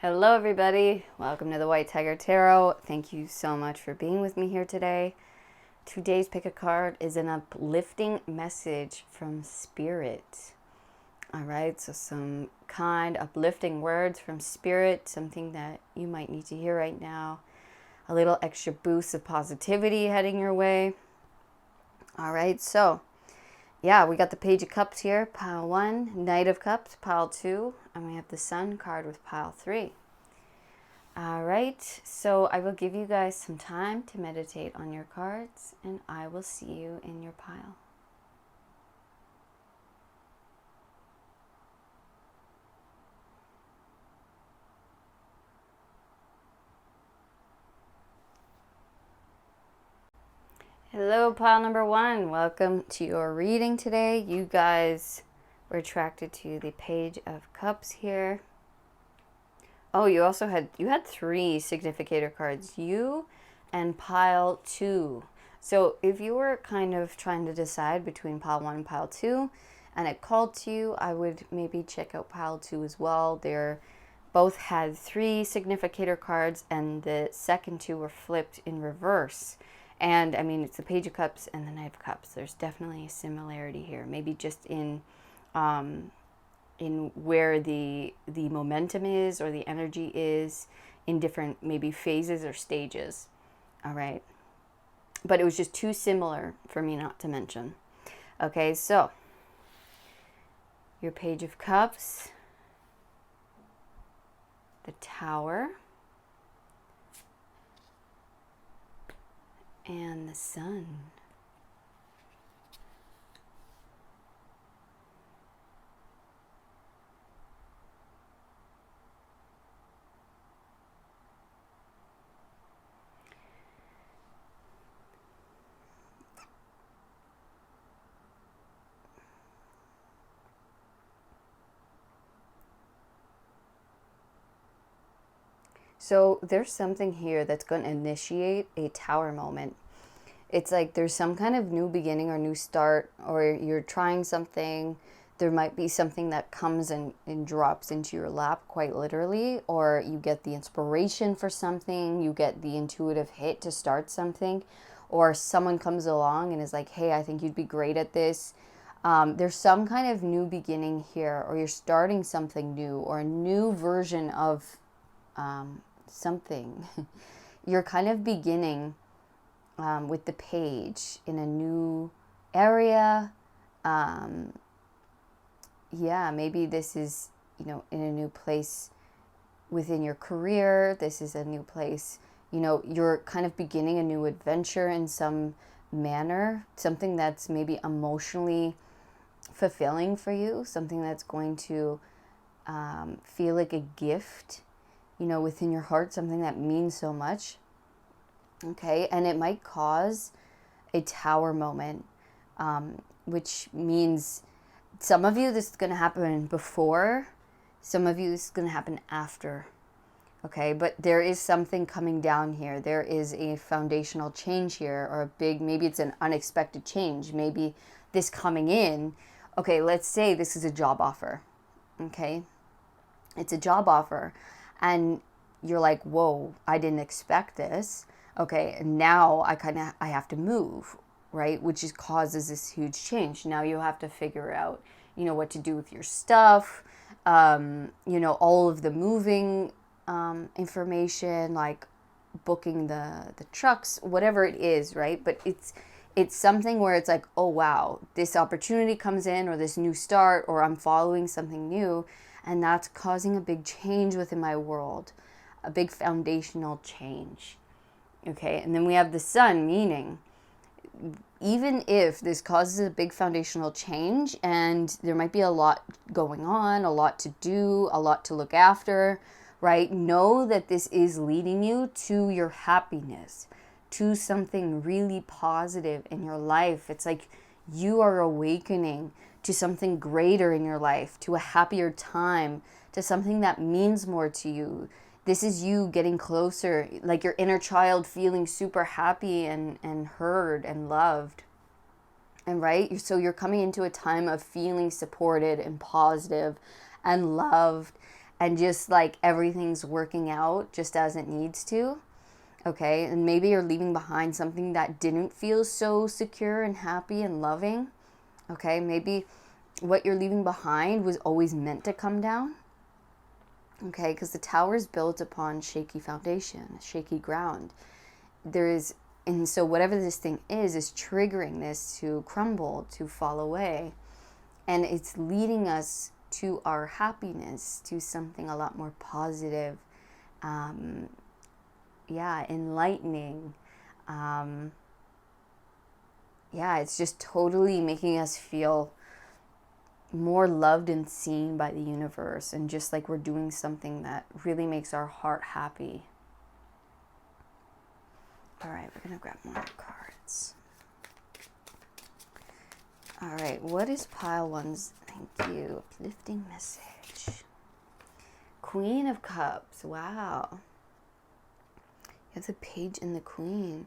Hello everybody, welcome to the White Tiger Tarot. Thank you so much for being with me here today. Today's pick a card is an uplifting message from Spirit. Alright, so some kind uplifting words from Spirit, something that you might need to hear right now. A little extra boost of positivity heading your way. Alright, so yeah, we got the Page of Cups here, pile 1, Knight of Cups, pile 2, and we have the Sun card with pile 3. All right, so I will give you guys some time to meditate on your cards, and I will see you in your pile. Hello, pile number 1. Welcome to your reading today. You guys were attracted to the Page of Cups here. Oh, you also had 3 significator cards, you and pile 2. So if you were kind of trying to decide between pile 1 and pile 2 and it called to you, I would maybe check out pile 2 as well. They're both had 3 significator cards and the second 2 were flipped in reverse. And I mean, it's the Page of Cups and the Knight of Cups. There's definitely a similarity here. Maybe just in where the momentum is or the energy is in different maybe phases or stages. All right. But it was just too similar for me not to mention. Okay, so your Page of Cups, the Tower, and the Sun. So there's something here that's going to initiate a tower moment. It's like there's some kind of new beginning or new start, or you're trying something. There might be something that comes and drops into your lap quite literally, or you get the inspiration for something, you get the intuitive hit to start something, or someone comes along and is like, hey, I think you'd be great at this. There's some kind of new beginning here, or you're starting something new, or a new version of something. You're kind of beginning with the page in a new area. Yeah, maybe this is, in a new place within your career. This is a new place. You're kind of beginning a new adventure in some manner, something that's maybe emotionally fulfilling for you, something that's going to feel like a gift, within your heart, something that means so much. Okay, and it might cause a tower moment, which means some of you this is going to happen before, some of you this is going to happen after. Okay, but there is something coming down here. There is a foundational change here, or a big, maybe it's an unexpected change. Maybe this coming in, okay, let's say this is a job offer. Okay, it's a job offer. And you're like, whoa, I didn't expect this. Okay, and now I have to move, right? Which causes this huge change. Now you have to figure out, what to do with your stuff, all of the moving information, like booking the trucks, whatever it is, right? But it's something where it's like, oh wow, this opportunity comes in, or this new start, or I'm following something new, and that's causing a big change within my world, a big foundational change. Okay, and then we have the Sun, meaning even if this causes a big foundational change and there might be a lot going on, a lot to do, a lot to look after, right? Know that this is leading you to your happiness, to something really positive in your life. It's like you are awakening to something greater in your life, to a happier time, to something that means more to you. This is you getting closer, like your inner child feeling super happy and heard and loved. And right? You're coming into a time of feeling supported and positive and loved and just like everything's working out just as it needs to. Okay, and maybe you're leaving behind something that didn't feel so secure and happy and loving. Okay, maybe what you're leaving behind was always meant to come down. Okay, because the tower is built upon shaky foundation, shaky ground. And so whatever this thing is triggering this to crumble, to fall away. And it's leading us to our happiness, to something a lot more positive, enlightening. It's just totally making us feel more loved and seen by the universe, and just like we're doing something that really makes our heart happy. All right, we're gonna grab more cards. All right, what is pile one's, thank you, uplifting message? Queen of Cups, wow. You have the Page and the Queen.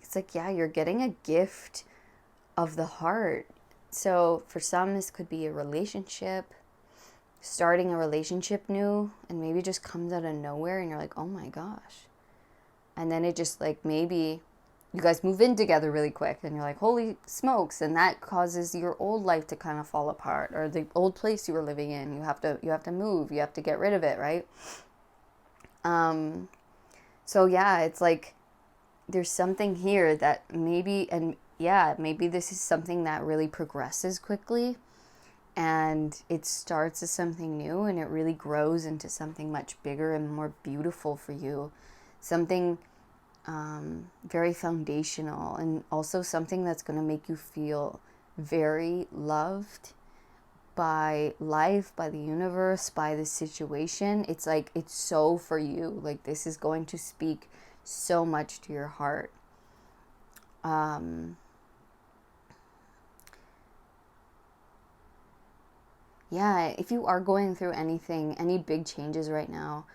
It's like, yeah, you're getting a gift of the heart. So for some, this could be a relationship, starting a relationship new, and maybe it just comes out of nowhere and you're like, oh my gosh. And then it just like, maybe you guys move in together really quick and you're like, holy smokes. And that causes your old life to kind of fall apart, or the old place you were living in. You have to move, you have to get rid of it, right? So yeah, it's like, there's something here that maybe this is something that really progresses quickly, and it starts as something new, and it really grows into something much bigger and more beautiful for you. Something very foundational, and also something that's going to make you feel very loved by life, by the universe, by the situation. It's like, it's so for you. Like, this is going to speak so much to your heart. If you are going through anything, any big changes right now,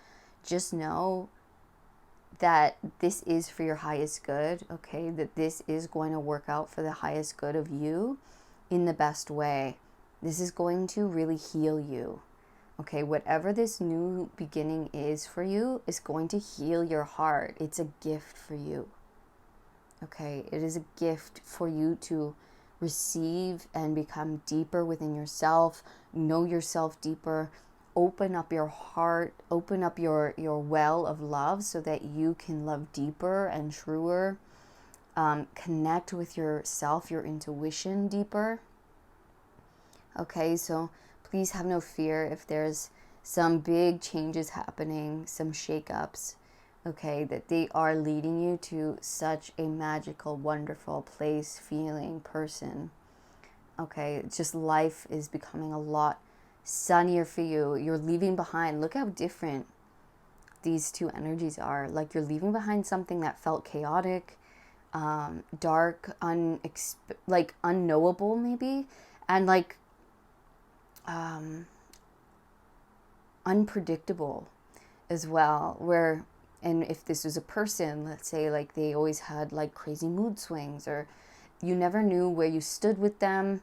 just know that this is for your highest good, okay? That this is going to work out for the highest good of you in the best way. This is going to really heal you, okay? Whatever this new beginning is for you is going to heal your heart. It's a gift for you, okay? It is a gift for you to receive and become deeper within yourself, know yourself deeper, open up your heart, open up your well of love so that you can love deeper and truer, connect with yourself, your intuition deeper. Okay, so please have no fear if there's some big changes happening, some shakeups, okay, that they are leading you to such a magical, wonderful place, feeling, person. Okay, just life is becoming a lot sunnier for you. You're leaving behind, look how different these two energies are. Like, you're leaving behind something that felt chaotic, dark, unknowable maybe, and like unpredictable as well, and if this was a person, let's say, like, they always had like crazy mood swings, or you never knew where you stood with them.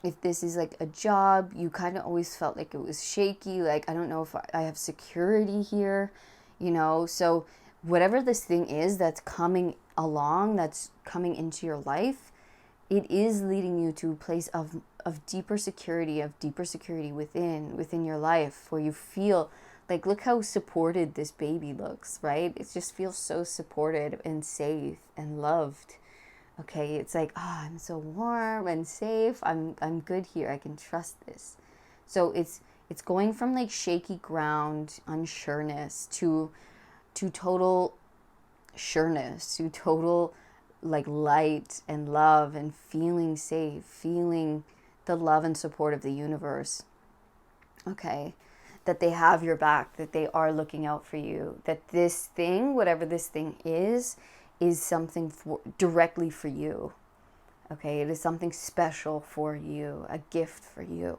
If this is like a job, you kind of always felt like it was shaky, like, I don't know if I have security here, so whatever this thing is that's coming along, that's coming into your life, it is leading you to a place of deeper security, within your life, where you feel like, look how supported this baby looks, right? It just feels so supported and safe and loved. Okay, it's like, I'm so warm and safe. I'm good here. I can trust this. So it's going from like shaky ground, unsureness, to total sureness, to total like light and love, and feeling safe, feeling the love and support of the universe. Okay, that they have your back, that they are looking out for you, that this thing, whatever this thing is something directly for you. Okay, it is something special for you, a gift for you.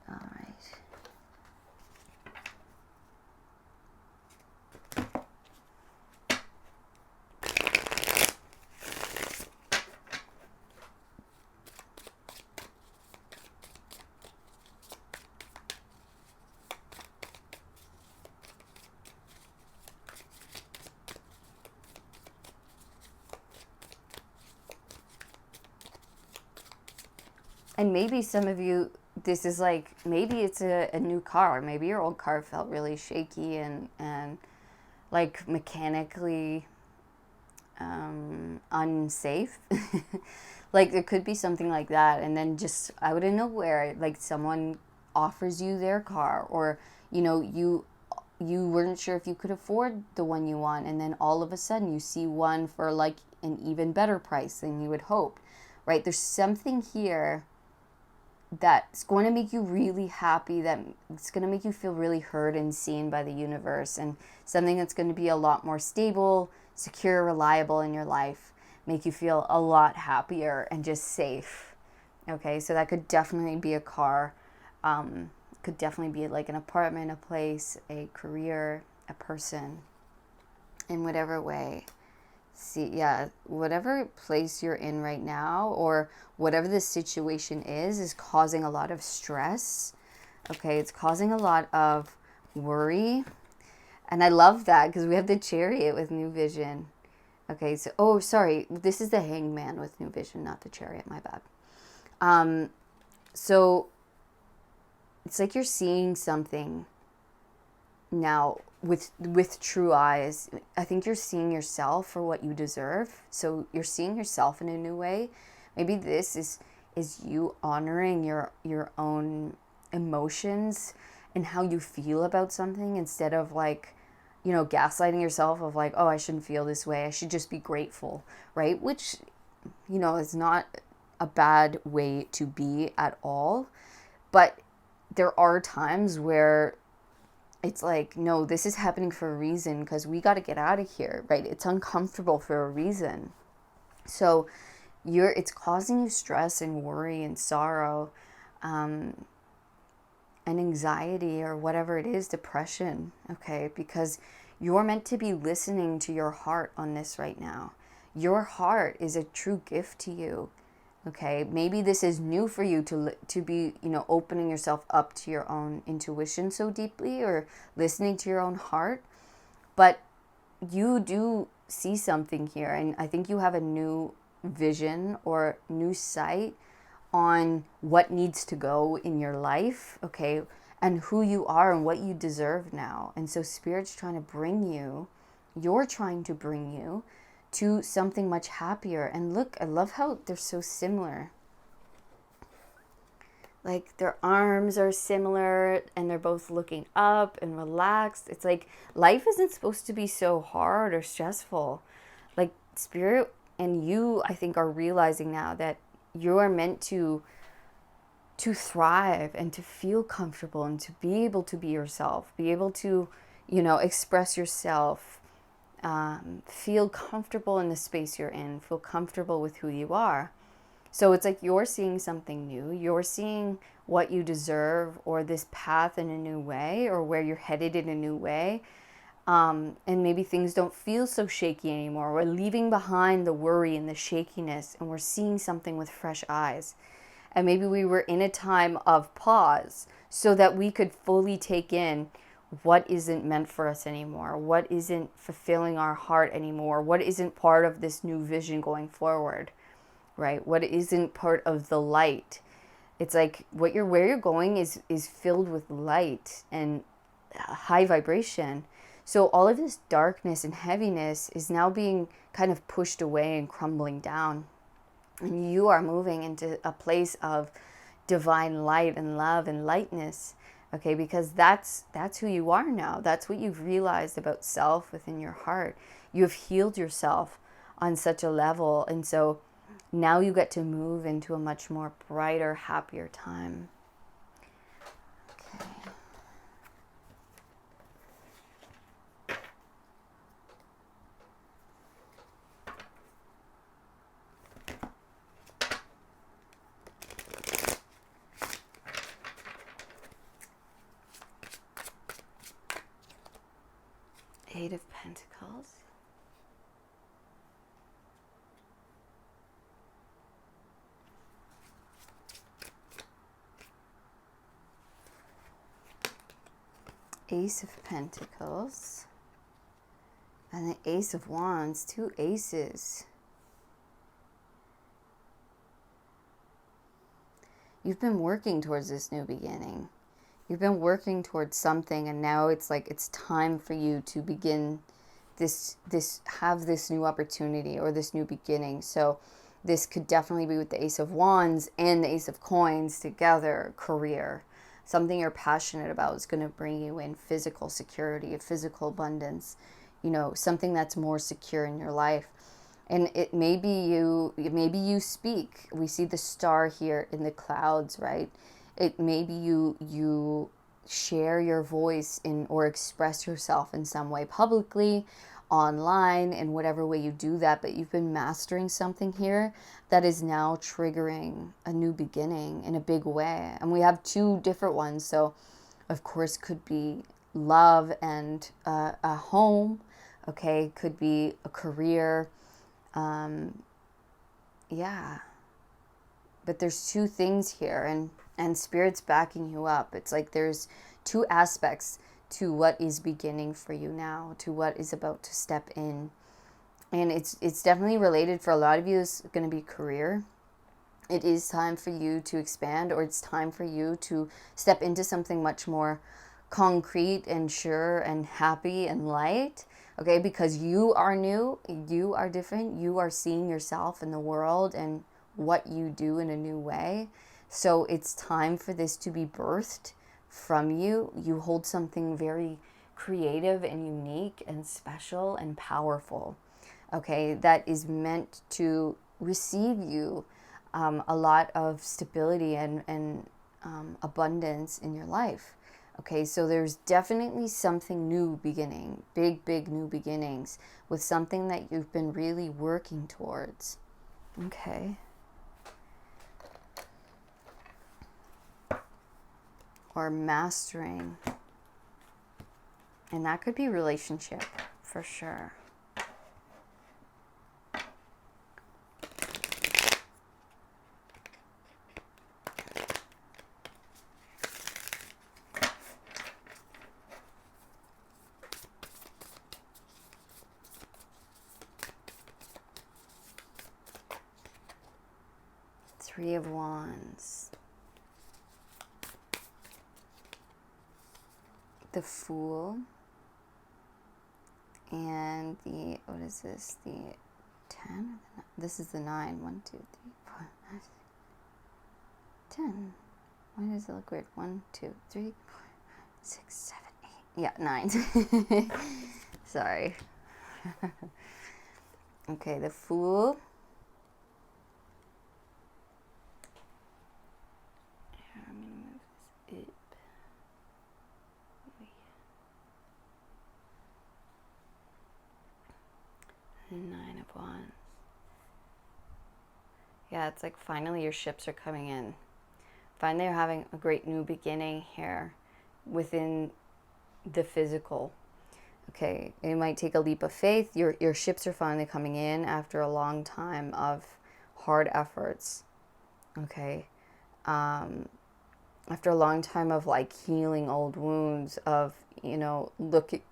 All right. And maybe some of you, this is like, maybe it's a new car. Maybe your old car felt really shaky and like mechanically unsafe. Like it could be something like that. And then just out of nowhere, like someone offers you their car, or, you know, you weren't sure if you could afford the one you want. And then all of a sudden you see one for like an even better price than you would hope, right? There's something here that's going to make you really happy, that it's going to make you feel really heard and seen by the universe, and something that's going to be a lot more stable, secure, reliable in your life, make you feel a lot happier and just safe. Okay, so that could definitely be a car, could definitely be like an apartment, a place, a career, a person, in whatever way. See, yeah, whatever place you're in right now, or whatever the situation is causing a lot of stress. Okay, it's causing a lot of worry. And I love that because we have the Chariot with New Vision. Okay, so, oh, sorry, this is the Hangman with New Vision, not the Chariot, my bad. So it's like you're seeing something now with true eyes. I think you're seeing yourself for what you deserve. So you're seeing yourself in a new way. Maybe this is you honoring your own emotions and how you feel about something, instead of like, you know, gaslighting yourself of like, oh, I shouldn't feel this way, I should just be grateful, right? Which, you know, is not a bad way to be at all. But there are times where it's like, no, this is happening for a reason, because we got to get out of here, right? It's uncomfortable for a reason. So it's causing you stress and worry and sorrow, and anxiety, or whatever it is, depression, okay? Because you're meant to be listening to your heart on this right now. Your heart is a true gift to you. Okay, maybe this is new for you to be, you know, opening yourself up to your own intuition so deeply, or listening to your own heart. But you do see something here, and I think you have a new vision or new sight on what needs to go in your life, okay, and who you are and what you deserve now. And so Spirit's trying to bring you, you're trying to bring you to something much happier. And look, I love how they're so similar. Like their arms are similar and they're both looking up and relaxed. It's like life isn't supposed to be so hard or stressful. Like Spirit and you, I think, are realizing now that you are meant to thrive and to feel comfortable and to be able to be yourself, be able to, you know, express yourself, feel comfortable in the space you're in, feel comfortable with who you are. So it's like you're seeing something new. You're seeing what you deserve, or this path in a new way, or where you're headed in a new way. And maybe things don't feel so shaky anymore. We're leaving behind the worry and the shakiness, and we're seeing something with fresh eyes. And maybe we were in a time of pause so that we could fully take in what isn't meant for us anymore, what isn't fulfilling our heart anymore, what isn't part of this new vision going forward, right? What isn't part of the light. It's like where you're going is filled with light and high vibration. So all of this darkness and heaviness is now being kind of pushed away and crumbling down. And you are moving into a place of divine light and love and lightness. Okay, because that's who you are now. That's what you've realized about self within your heart. You have healed yourself on such a level. And so now you get to move into a much more brighter, happier time. Okay. Eight of Pentacles. Ace of Pentacles. And the Ace of Wands, two aces. you've been working towards this new beginning. You've been working towards something, and now it's like it's time for you to begin have this new opportunity or this new beginning. So this could definitely be with the Ace of Wands and the Ace of Coins together. Career, something you're passionate about is going to bring you in physical security, physical abundance, something that's more secure in your life. And it maybe you speak. We see the star here in the clouds, right? It maybe you share your voice in or express yourself in some way publicly, online, in whatever way you do that, but you've been mastering something here that is now triggering a new beginning in a big way. And we have two different ones. So of course could be love and a home, okay, could be a career, yeah. But there's two things here, and Spirit's backing you up. It's like there's two aspects to what is beginning for you now, to what is about to step in. And it's definitely related for a lot of you. It's going to be career. It is time for you to expand, or it's time for you to step into something much more concrete and sure and happy and light. Okay, because you are new, you are different, you are seeing yourself in the world and what you do in a new way. So it's time for this to be birthed from you. You hold something very creative and unique and special and powerful, okay, that is meant to receive you a lot of stability and abundance in your life. Okay, so there's definitely something new beginning, big new beginnings with something that you've been really working towards. Okay. Or mastering. And that could be relationship for sure. Three of Wands. The Fool. And the, what is this? The 10? This is the 9. 1, 2, 3, 4, 5, 6, 10. Why does it look weird? 1, 2, 3, 4, 6, 7, 8. Yeah, 9. Sorry. Okay, the Fool. Nine of Wands. Yeah, it's like finally your ships are coming in. Finally you're having a great new beginning here within the physical. Okay, it might take a leap of faith. Your ships are finally coming in after a long time of hard efforts. Okay. After a long time of like healing old wounds, of, looking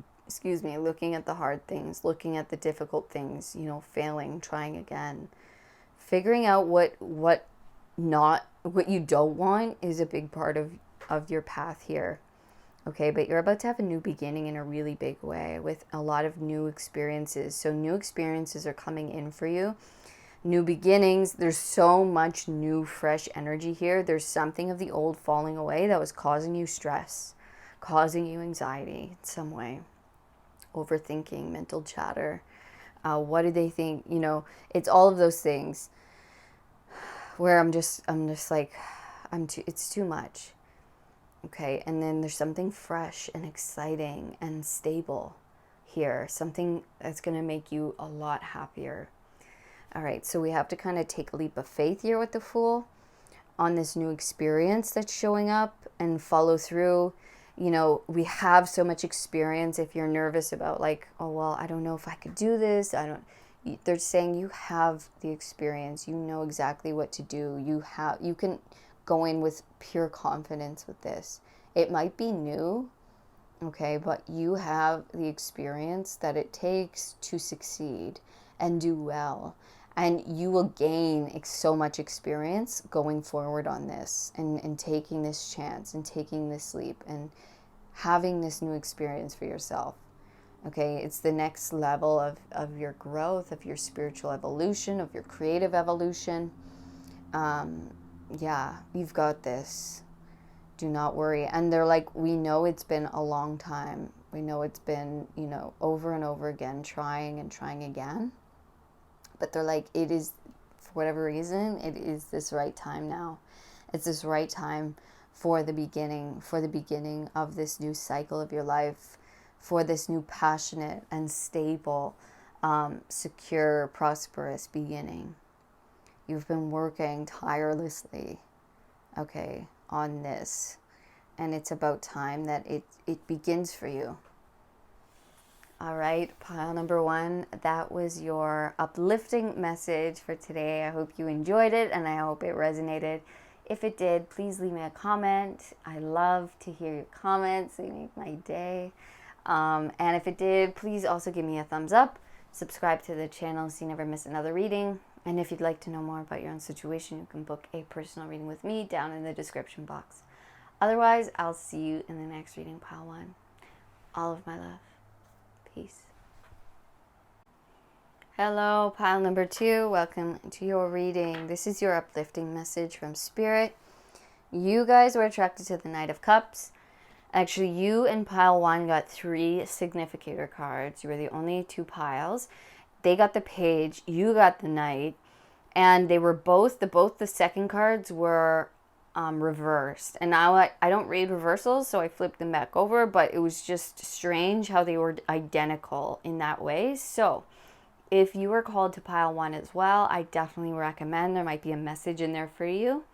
at the hard things, looking at the difficult things, failing, trying again. Figuring out what you don't want is a big part of your path here. Okay, but you're about to have a new beginning in a really big way with a lot of new experiences. So new experiences are coming in for you. New beginnings. There's so much new, fresh energy here. There's something of the old falling away that was causing you stress, causing you anxiety in some way. Overthinking, mental chatter. What do they think? It's all of those things where I'm just like, it's too much. Okay, and then there's something fresh and exciting and stable here. Something that's going to make you a lot happier. All right, so we have to kind of take a leap of faith here with the Fool on this new experience that's showing up and follow through. We have so much experience. If you're nervous about like, oh, well, I don't know if I could do this. They're saying you have the experience. You know exactly what to do. You can go in with pure confidence with this. It might be new, okay, but you have the experience that it takes to succeed and do well And you will gain so much experience going forward on this, and taking this chance and taking this leap and having this new experience for yourself. Okay, it's the next level of your growth, of your spiritual evolution, of your creative evolution. Yeah, you've got this. Do not worry. And they're like, we know it's been a long time. We know it's been, over and over again, trying and trying again. But they're like, it is, for whatever reason, it is this right time now. It's this right time for the beginning of this new cycle of your life, for this new passionate and stable, secure, prosperous beginning. You've been working tirelessly, okay, on this. And it's about time that it begins for you. All right, pile number 1, that was your uplifting message for today. I hope you enjoyed it, and I hope it resonated. If it did, please leave me a comment. I love to hear your comments. They make my day. And if it did, please also give me a thumbs up. Subscribe to the channel so you never miss another reading. And if you'd like to know more about your own situation, you can book a personal reading with me down in the description box. Otherwise, I'll see you in the next reading, pile 1. All of my love. Peace. Hello, pile number 2. Welcome to your reading. This is your uplifting message from Spirit. You guys were attracted to the Knight of Cups. Actually, you and pile 1 got 3 significator cards. You were the only 2 piles. They got the Page. You got the Knight. And they were both the second cards were reversed. And now I don't read reversals, so I flipped them back over, but it was just strange how they were identical in that way. So if you were called to pile 1 as well, I definitely recommend, there might be a message in there for you.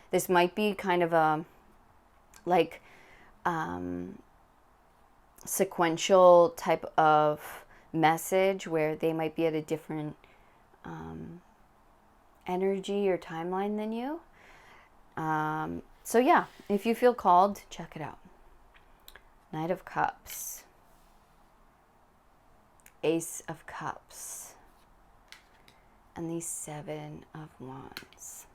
This might be kind of a sequential type of message where they might be at a different energy or timeline than you. So yeah, if you feel called, check it out. Knight of Cups, Ace of Cups, and the 7 of Wands.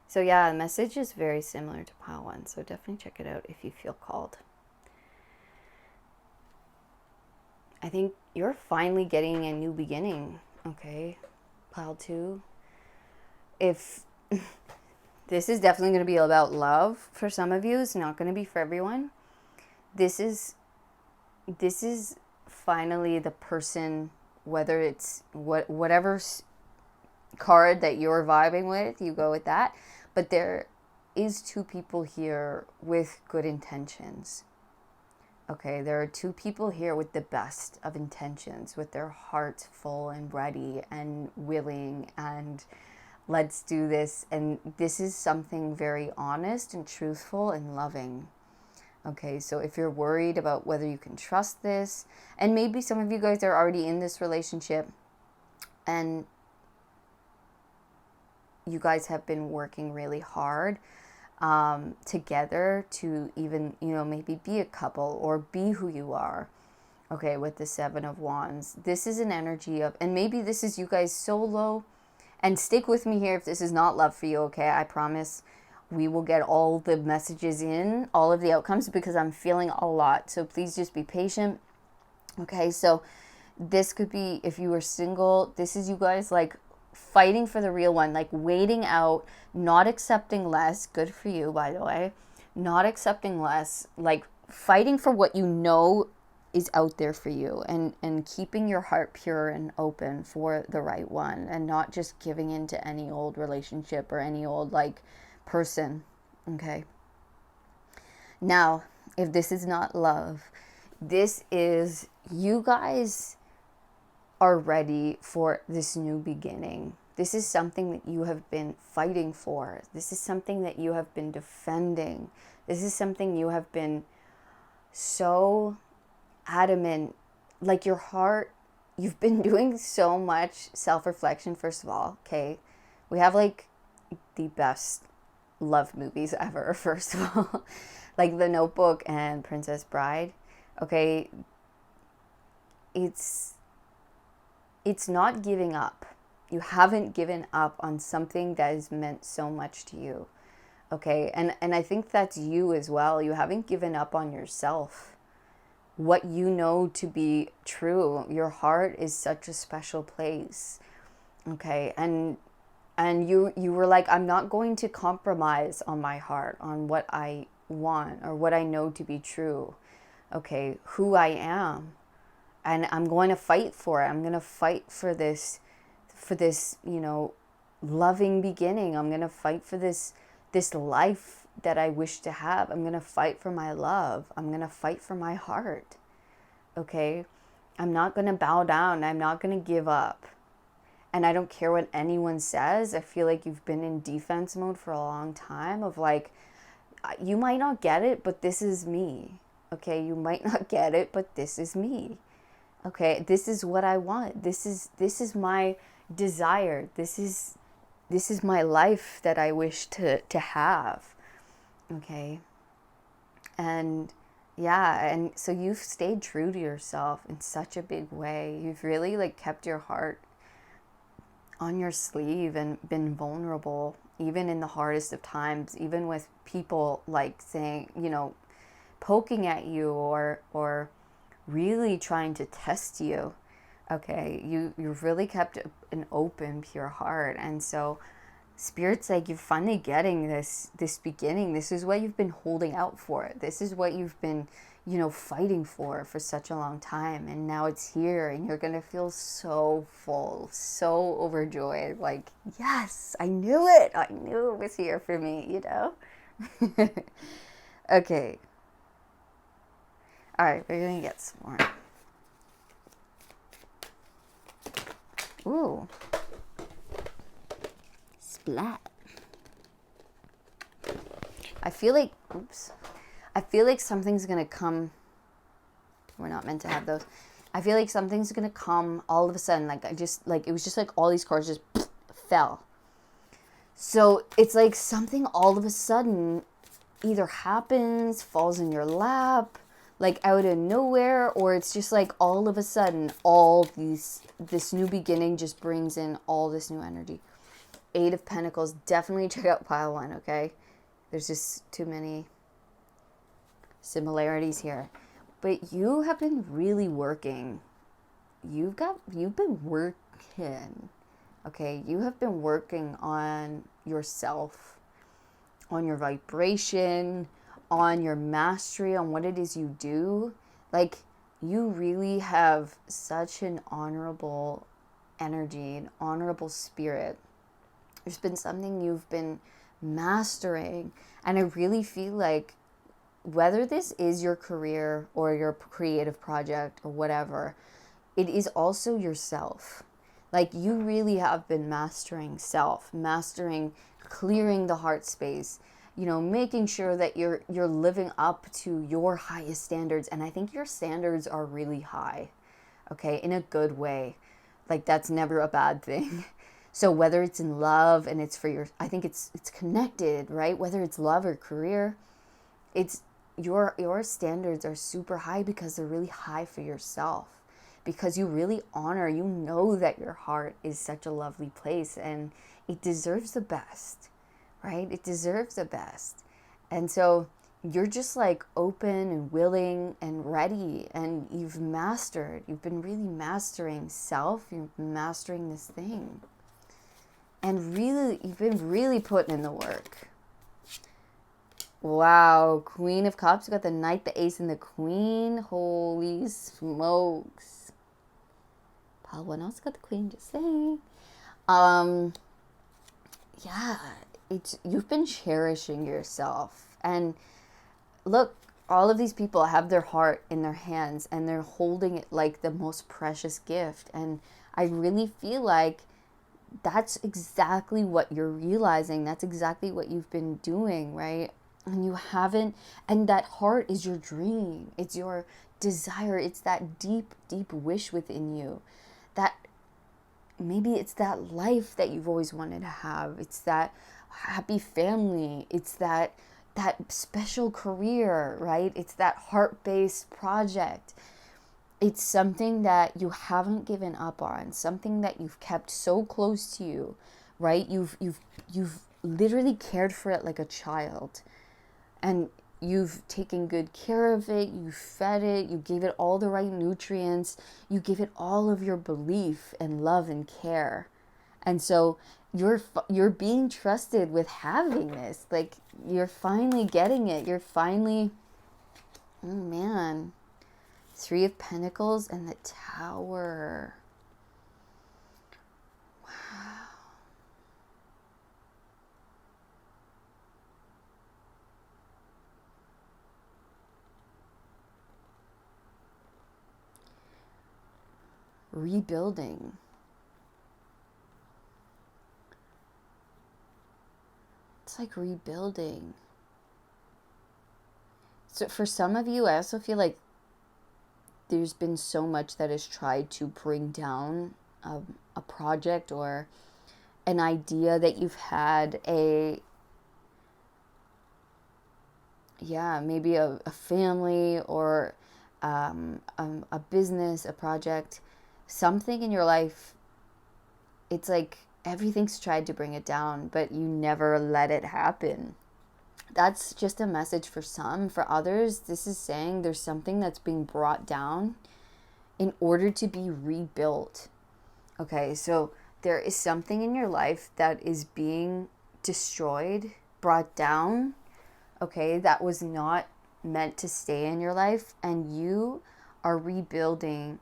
So yeah, the message is very similar to pile 1, so definitely check it out if you feel called. I think you're finally getting a new beginning, okay? Pile 2. If this is definitely going to be about love for some of you, it's not going to be for everyone. This is finally the person, whether it's whatever card that you're vibing with, you go with that. But there is 2 people here with good intentions. Okay, there are 2 people here with the best of intentions, with their hearts full and ready and willing and let's do this. And this is something very honest and truthful and loving. Okay, so if you're worried about whether you can trust this, and maybe some of you guys are already in this relationship and you guys have been working really hard together to even, maybe be a couple or be who you are. Okay, with the 7 of Wands, this is an energy of, and maybe this is you guys solo. And stick with me here if this is not love for you, okay? I promise we will get all the messages in, all of the outcomes, because I'm feeling a lot. So please just be patient. Okay, so this could be, if you were single, this is you guys like fighting for the real one, like waiting out, not accepting less. Good for you, by the way. Not accepting less, like fighting for what you know is out there for you, and keeping your heart pure and open for the right one, and not just giving in to any old relationship or any old person. Okay, now if this is not love, this is you guys are ready for this new beginning. This is something that you have been fighting for. This is something that you have been defending. This is something you have been so adamant, like your heart, you've been doing so much self-reflection. First of all, okay, we have the best love movies ever, first of all, like The Notebook and Princess Bride. Okay, it's it's not giving up. You haven't given up on something that has meant so much to you. Okay? And I think that's you as well. You haven't given up on yourself. What you know to be true. Your heart is such a special place. Okay? And you were like, I'm not going to compromise on my heart, on what I want or what I know to be true. Okay, who I am. And I'm going to fight for it. I'm going to fight for this, loving beginning. I'm going to fight for this life that I wish to have. I'm going to fight for my love. I'm going to fight for my heart. Okay? I'm not going to bow down. I'm not going to give up. And I don't care what anyone says. I feel like you've been in defense mode for a long time of like, you might not get it, but this is me. Okay? You might not get it, but this is me. Okay? This is what I want. This is my desire. This is my life that I wish to have. Okay? And yeah, and so you've stayed true to yourself in such a big way. You've really like kept your heart on your sleeve and been vulnerable, even in the hardest of times, even with people like saying, poking at you or really trying to test you. Okay, you've really kept an open, pure heart. And so Spirit's like, you're finally getting this beginning. This is what you've been holding out for. This is what you've been fighting for such a long time, and now it's here, and you're gonna feel so full, so overjoyed, like, yes, I knew it was here for me, Okay, all right, we're gonna get some more. Ooh, splat. I feel like something's gonna come. We're not meant to have those. I feel like something's gonna come all of a sudden. Like it was just like all these cards just fell. So it's like something all of a sudden either happens, falls in your lap, like out of nowhere, or it's just like all of a sudden this new beginning just brings in all this new energy. 8 of Pentacles. Definitely check out pile 1, okay? There's just too many similarities here. But you have been really working. You've been working. Okay, you have been working on yourself, on your vibration, on your mastery, on what it is you do. Like, you really have such an honorable energy, an honorable spirit. There's been something you've been mastering. And I really feel like whether this is your career or your creative project or whatever, it is also yourself. Like, you really have been mastering self, mastering clearing the heart space, making sure that you're living up to your highest standards. And I think your standards are really high, okay, in a good way. Like, that's never a bad thing. So whether it's in love and it's for I think it's connected, right? Whether it's love or career, it's your standards are super high because they're really high for yourself. Because you really honor, that your heart is such a lovely place and it deserves the best, right? It deserves the best. And so you're just like open and willing and ready, and you've been really mastering self. You've been mastering this thing. And really, you've been really putting in the work. Wow, Queen of Cups. You got the Knight, the Ace, and the Queen. Holy smokes. Pile 1 also got the Queen, just saying. Yeah, you've been cherishing yourself. And look, all of these people have their heart in their hands, and they're holding it like the most precious gift. And I really feel like that's exactly what you're realizing. That's exactly what you've been doing, right? And you haven't, and that heart is your dream. It's your desire. It's that deep, deep wish within you. That maybe it's that life that you've always wanted to have. It's that happy family. It's that special career, right? It's that heart-based project. it's something that you haven't given up on, something that you've kept so close to you, right? You've literally cared for it like a child, and you've taken good care of it, you fed it, you gave it all the right nutrients, you give it all of your belief and love and care. And so you're being trusted with having this. Like, you're finally getting it. You're finally, oh man, Three of Pentacles and the Tower. Wow. Rebuilding. It's like rebuilding. So for some of you, I also feel like there's been so much that has tried to bring down a project or an idea that you've had, maybe a family or a business, a project, something in your life. It's like everything's tried to bring it down, but you never let it happen. That's just a message for some. For others, this is saying there's something that's being brought down in order to be rebuilt. Okay, so there is something in your life that is being destroyed, brought down, okay, that was not meant to stay in your life, and you are rebuilding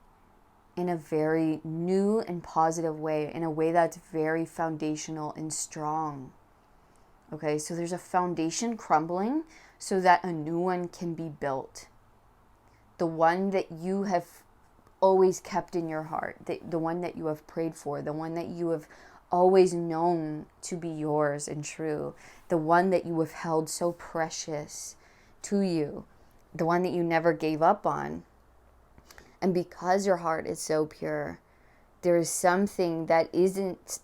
in a very new and positive way, in a way that's very foundational and strong. Okay, so there's a foundation crumbling so that a new one can be built. The one that you have always kept in your heart, the one that you have prayed for, the one that you have always known to be yours and true, the one that you have held so precious to you, the one that you never gave up on. And because your heart is so pure, there is something that isn't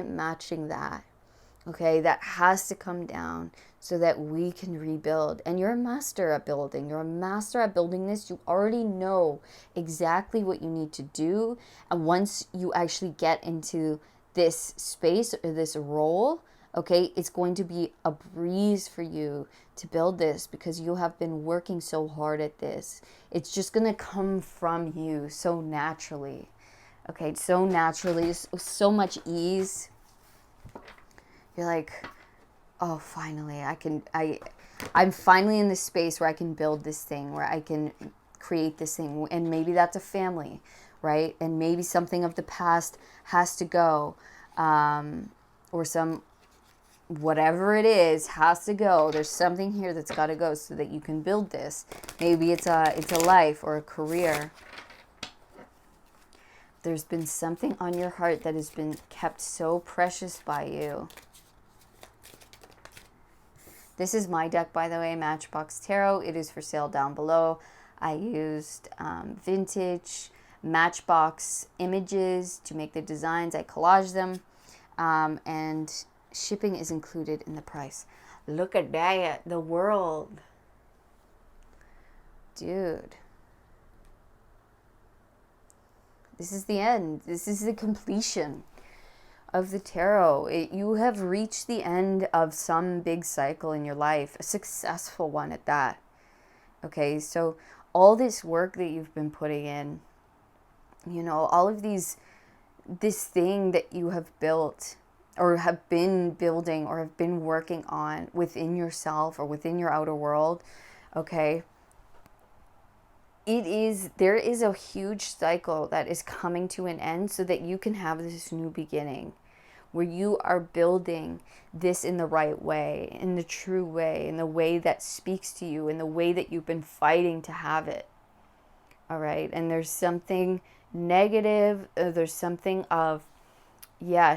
matching that. Okay, that has to come down so that we can rebuild. And you're a master at building. You're a master at building this. You already know exactly what you need to do. And once you actually get into this space or this role, okay, it's going to be a breeze for you to build this because you have been working so hard at this. It's just going to come from you so naturally. Okay, so naturally, so much ease. You're like, oh, finally, I'm finally in this space where I can build this thing, where I can create this thing. And maybe that's a family, right? And maybe something of the past has to go, or whatever it is has to go. There's something here that's got to go so that you can build this. Maybe it's a life or a career. There's been something on your heart that has been kept so precious by you. This is my deck, by the way, Matchbox Tarot. It is for sale down below. I used vintage Matchbox images to make the designs. I collaged them, and shipping is included in the price. Look at that, the world. Dude. This is the end. This is the completion of the tarot. You have reached the end of some big cycle in your life, a successful one at that. Okay, so all this work that you've been putting in, all of this thing that you have built or have been building or have been working on within yourself or within your outer world, okay, there is a huge cycle that is coming to an end so that you can have this new beginning, where you are building this in the right way, in the true way, in the way that speaks to you, in the way that you've been fighting to have it. All right. And there's something negative, there's something of,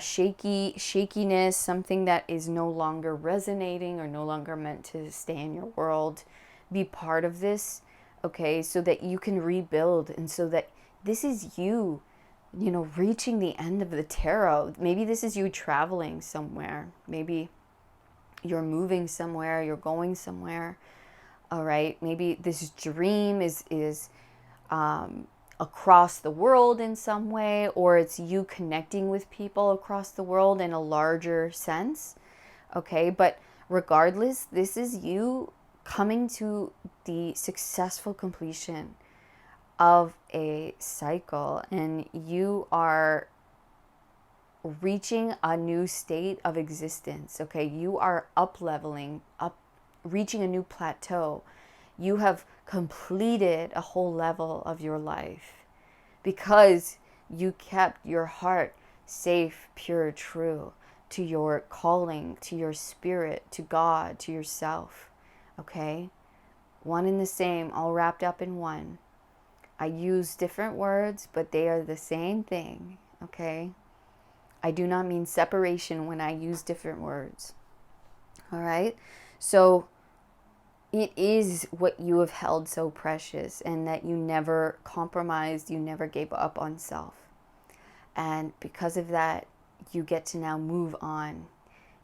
shakiness, something that is no longer resonating or no longer meant to stay in your world, be part of this, okay, so that you can rebuild, and so that this is you, reaching the end of the tarot. Maybe this is you traveling somewhere. Maybe you're moving somewhere, you're going somewhere. All right. Maybe this dream is across the world in some way, or it's you connecting with people across the world in a larger sense. Okay, but regardless, this is you coming to the successful completion of a cycle, and you are reaching a new state of existence. Okay, you are up leveling, up, reaching a new plateau. You have completed a whole level of your life because you kept your heart safe, pure, true to your calling, to your spirit, to God, to yourself. Okay? One and the same, all wrapped up in one. I use different words, but they are the same thing. Okay? I do not mean separation when I use different words. All right? So it is what you have held so precious, and that you never compromised, you never gave up on self. And because of that, you get to now move on.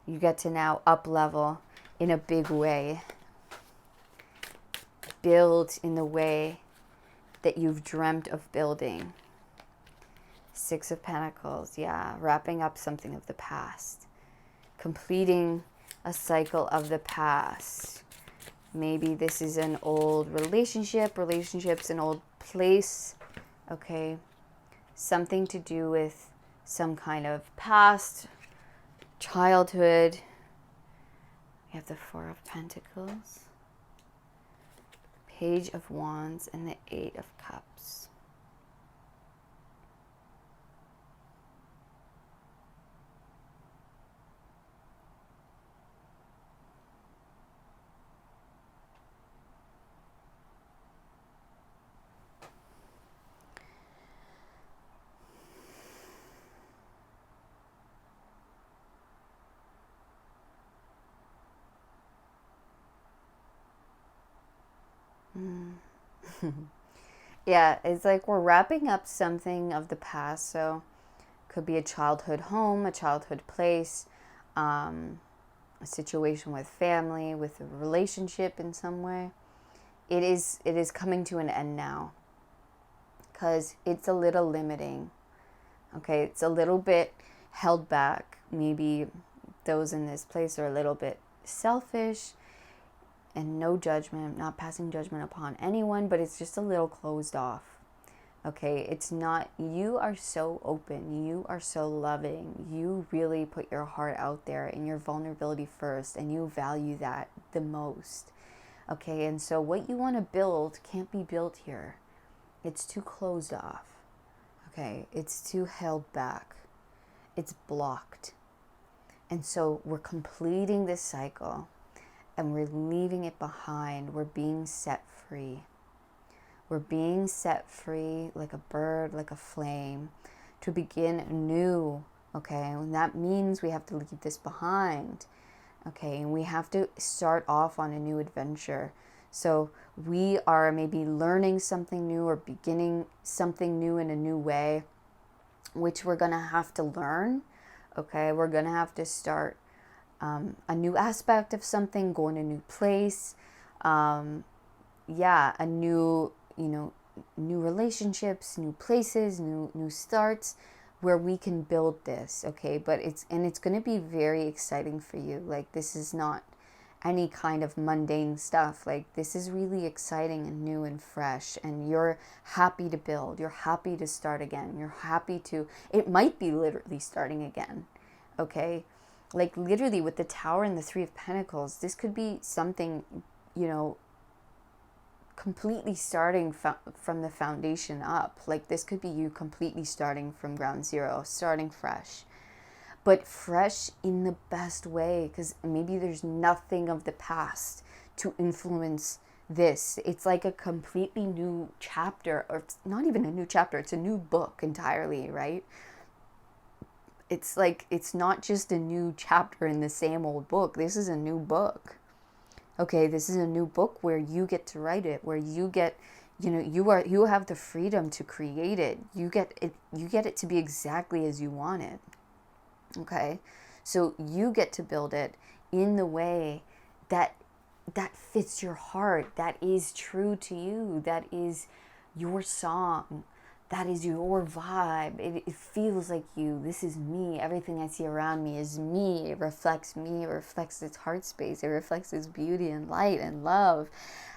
You get to now up level in a big way. Build in the way that you've dreamt of building. Six of Pentacles, yeah, wrapping up something of the past. Completing a cycle of the past. Maybe this is an old relationship's an old place, okay? Something to do with some kind of past, childhood. We have the Four of Pentacles, Page of Wands, and the Eight of Cups. Yeah, it's like we're wrapping up something of the past. So could be a childhood home, a childhood place, a situation with family, with a relationship in some way. It is coming to an end now because it's a little limiting. Okay, it's a little bit held back. Maybe those in this place are a little bit selfish, and no judgment, not passing judgment upon anyone, but it's just a little closed off. Okay, it's not, you are so open, you are so loving, you really put your heart out there and your vulnerability first, and you value that the most. Okay, and so what you want to build can't be built here. It's too closed off. Okay, it's too held back. It's blocked. And so we're completing this cycle, and we're leaving it behind. We're being set free. We're being set free like a bird, like a flame, to begin anew. Okay, and that means we have to leave this behind. Okay, and we have to start off on a new adventure. So we are maybe learning something new or beginning something new in a new way, which we're going to have to learn. Okay, we're going to have to start a new aspect of something, go in a new place, a new, new relationships, new places, new starts, where we can build this, okay? But it's going to be very exciting for you. Like, this is not any kind of mundane stuff. Like, this is really exciting and new and fresh, and you're happy to build. You're happy to start again. You're happy to, it might be literally starting again, okay? Like, literally with the Tower and the Three of Pentacles, this could be something, completely starting from the foundation up. Like, this could be you completely starting from ground zero, starting fresh. But fresh in the best way, because maybe there's nothing of the past to influence this. It's like a completely new chapter, or it's not even a new chapter, it's a new book entirely, right? It's like, it's not just a new chapter in the same old book. This is a new book. Okay, this is a new book where you get to write it, where you get, you have the freedom to create it. You get it to be exactly as you want it. Okay, so you get to build it in the way that fits your heart, that is true to you, that is your song. That is your vibe. It feels like you. This is me. Everything I see around me is me. It reflects me. It reflects its heart space. It reflects its beauty and light and love.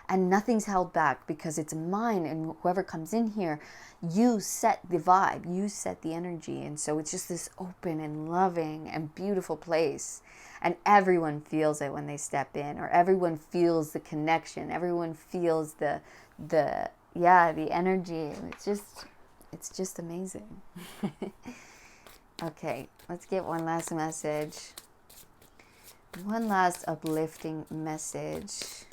And nothing's held back because it's mine. And whoever comes in here, you set the vibe. You set the energy. And so it's just this open and loving and beautiful place. And everyone feels it when they step in, or everyone feels the connection. Everyone feels the energy. It's just amazing. Okay, let's get one last message. One last uplifting message.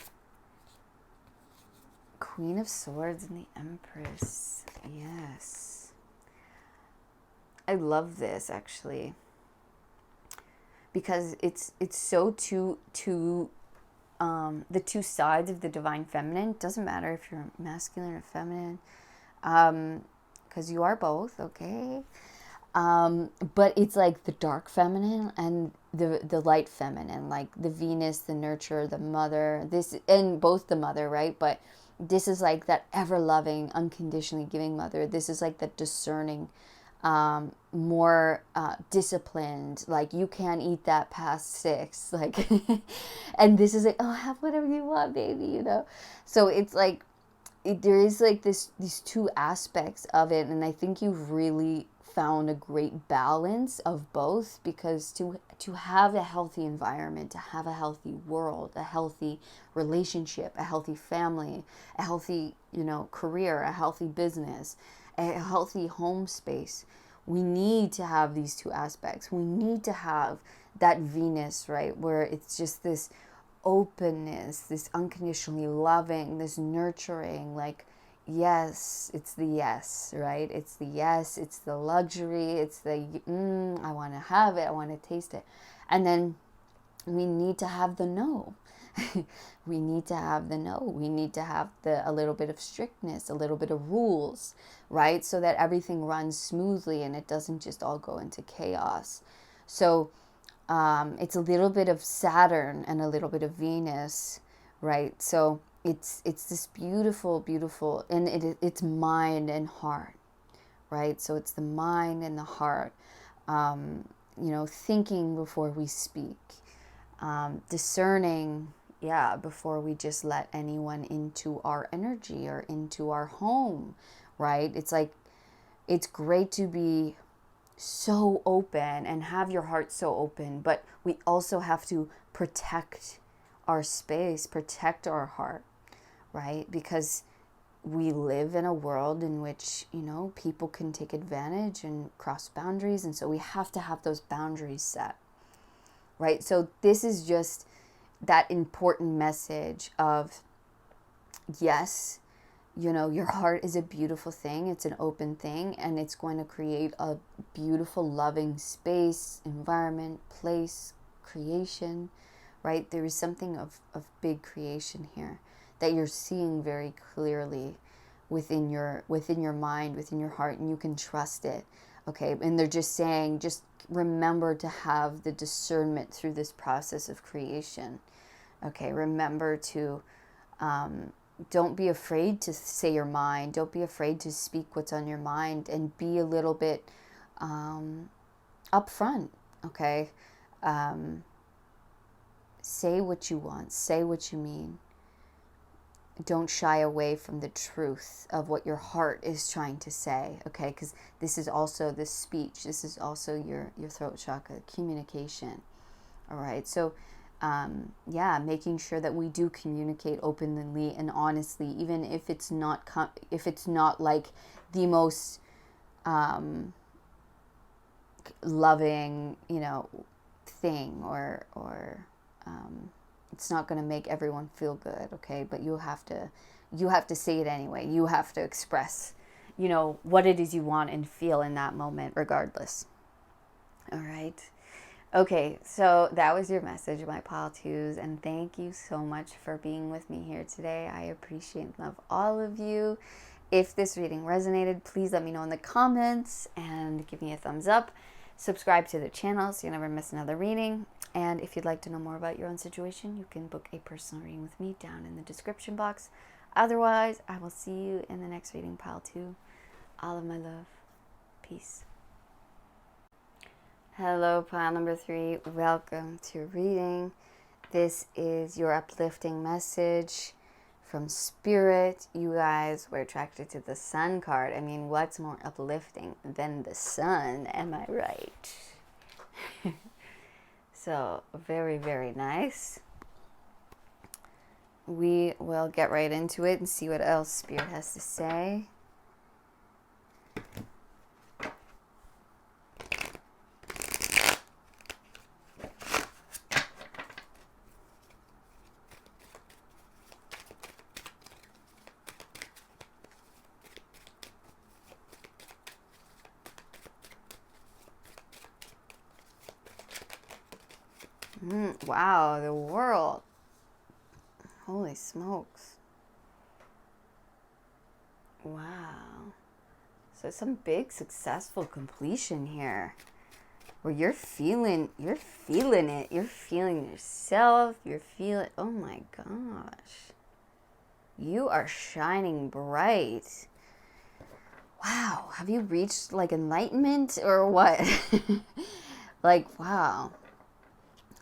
Queen of Swords and the Empress. Yes. I love this, actually. Because it's so the two sides of the divine feminine. It doesn't matter if you're masculine or feminine. Because you are both, okay? But it's like the dark feminine and the light feminine, like the Venus, the nurturer, the mother, and both the mother, right? But this is like that ever-loving, unconditionally giving mother. This is like the discerning, more disciplined, like you can't eat that past 6, like, and this is like, oh, have whatever you want, baby, you know? So it's like, there is like these two aspects of it, and I think you've really found a great balance of both, because to have a healthy environment, to have a healthy world, a healthy relationship, a healthy family, a healthy, career, a healthy business, a healthy home space, we need to have these two aspects. We need to have that Venus, right, where it's just this openness, this unconditionally loving, this nurturing, like, yes, it's the yes, right? It's the yes, it's the luxury, it's the I want to have it, I want to taste it. And then we need to have the no. We need to have the no. We need to have a little bit of strictness, a little bit of rules, right? So that everything runs smoothly and it doesn't just all go into chaos. So it's a little bit of Saturn and a little bit of Venus, right? So it's this beautiful, beautiful, and it's mind and heart, right? So it's the mind and the heart, thinking before we speak, discerning, before we just let anyone into our energy or into our home, right? It's like, it's great to be so open and have your heart so open, but we also have to protect our space, protect our heart, right? Because we live in a world in which, people can take advantage and cross boundaries, and so we have to have those boundaries set, right? So this is just that important message of, yes, your heart is a beautiful thing. It's an open thing, and it's going to create a beautiful, loving space, environment, place, creation, right? There is something of big creation here that you're seeing very clearly within your mind, within your heart, and you can trust it, okay? And they're just saying, just remember to have the discernment through this process of creation, okay? Remember to... don't be afraid to say your mind. Don't be afraid to speak what's on your mind, and be a little bit upfront, okay? Say what you want. Say what you mean. Don't shy away from the truth of what your heart is trying to say, okay? Because this is also the speech. This is also your throat chakra, communication, all right? So making sure that we do communicate openly and honestly, even if it's not like the most loving, thing, or it's not going to make everyone feel good, okay? But you have to say it anyway. You have to express, what it is you want and feel in that moment, regardless. All right. Okay, so that was your message, my pile twos, and thank you so much for being with me here today. I appreciate and love all of you. If this reading resonated, please let me know in the comments and give me a thumbs up. Subscribe to the channel so you never miss another reading. And if you'd like to know more about your own situation, you can book a personal reading with me down in the description box. Otherwise, I will see you in the next reading, pile 2. All of my love. Peace. Hello, pile number 3. Welcome to reading. This is your uplifting message from Spirit. You guys were attracted to the Sun card. I mean, what's more uplifting than the sun? Am I right? So, very, very nice. We will get right into it and see what else Spirit has to say. Wow, the world. Holy smokes. Wow. So some big successful completion here. Where you're feeling it. You're feeling yourself. You're feeling, oh my gosh. You are shining bright. Wow. Have you reached like enlightenment or what? Like, wow.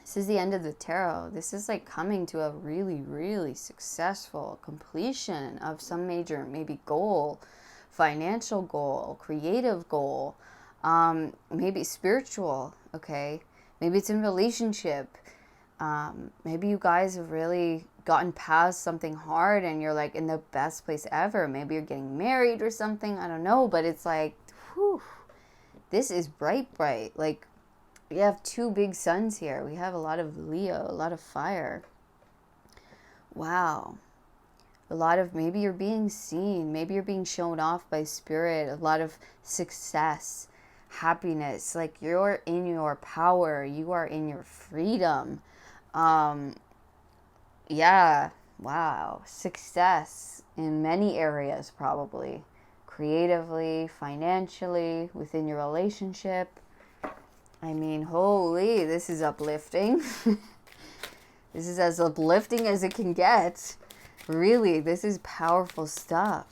This is the end of the tarot. This is like coming to a really, really successful completion of some major maybe goal, financial goal, creative goal, maybe spiritual, okay? Maybe it's in relationship. Maybe you guys have really gotten past something hard and you're like in the best place ever. Maybe you're getting married or something. I don't know, but it's like, whew, this is bright. Like, we have 2 big suns here. We have a lot of Leo, a lot of fire. Wow. A lot of, maybe you're being seen. Maybe you're being shown off by Spirit. A lot of success, happiness. Like, you're in your power. You are in your freedom. Yeah. Wow. Success in many areas, probably. Creatively, financially, within your relationship. I mean, holy, this is uplifting. This is as uplifting as it can get. Really, this is powerful stuff.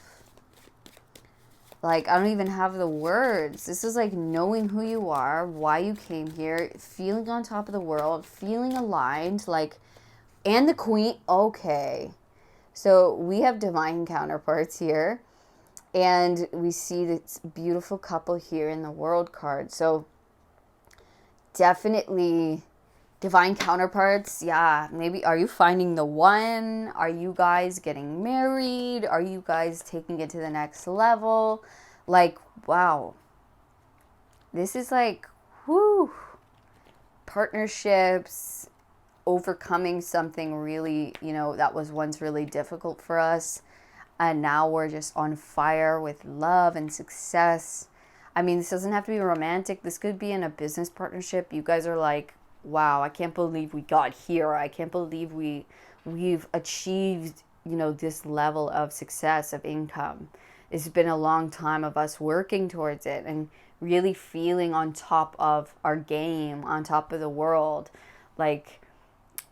Like, I don't even have the words. This is like knowing who you are, why you came here, feeling on top of the world, feeling aligned, like, and the Queen. Okay. So we have divine counterparts here. And we see this beautiful couple here in the World card. So definitely divine counterparts. Yeah, maybe are you finding the one? Are you guys getting married? Are you guys taking it to the next level? Like, wow. This is like, whoo. Partnerships, overcoming something really, that was once really difficult for us. And now we're just on fire with love and success. I mean, this doesn't have to be romantic. This could be in a business partnership. You guys are like, wow, I can't believe we got here. I can't believe we've achieved, this level of success, of income. It's been a long time of us working towards it and really feeling on top of our game, on top of the world. Like,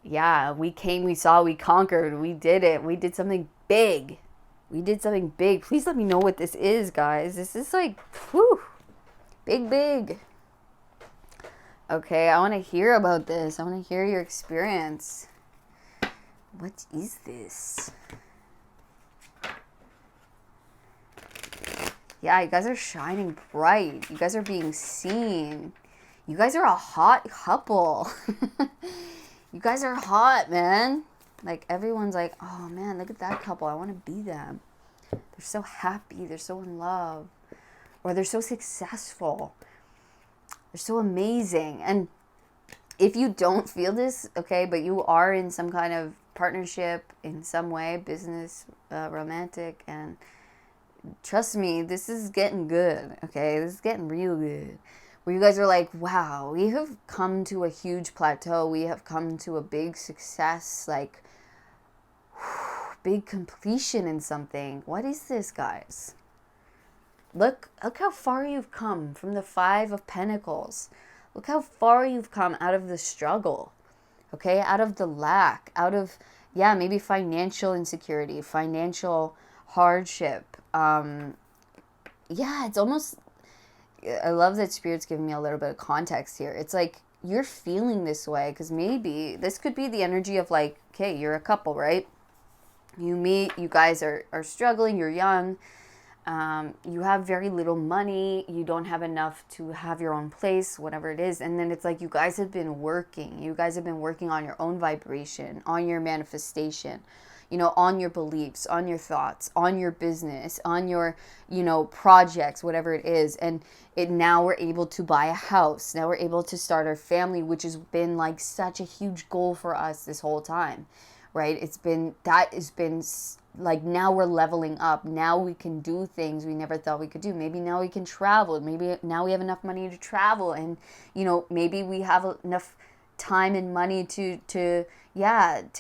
yeah, we came, we saw, we conquered, we did it. We did something big. Please let me know what this is, guys. This is like, whew. Big. Okay, I want to hear about this. I want to hear your experience. What is this? Yeah, you guys are shining bright. You guys are being seen. You guys are a hot couple. You guys are hot, man. Like, everyone's like, oh, man, look at that couple. I want to be them. They're so happy. They're so in love. Or they're so successful. They're so amazing. And if you don't feel this, okay, but you are in some kind of partnership in some way, business, romantic, and trust me, this is getting good, okay? This is getting real good. Where you guys are like, wow, we have come to a huge plateau. We have come to a big success, like, big completion in something. What is this, guys? Look how far you've come from the 5 of Pentacles. Look how far you've come out of the struggle, okay? Out of the lack, out of yeah, maybe financial insecurity, financial hardship. Yeah, it's almost, I love that Spirit's giving me a little bit of context here. It's like you're feeling this way because maybe this could be the energy of like, okay, you're a couple, right? You meet, you guys are struggling, you're young, you have very little money, you don't have enough to have your own place, whatever it is. And then it's like you guys have been working. You guys have been working on your own vibration, on your manifestation, on your beliefs, on your thoughts, on your business, on your, projects, whatever it is. And now we're able to buy a house. Now we're able to start our family, which has been like such a huge goal for us this whole time, right? That has been like, now we're leveling up. Now we can do things we never thought we could do. Maybe now we can travel. Maybe now we have enough money to travel, and maybe we have enough time and money to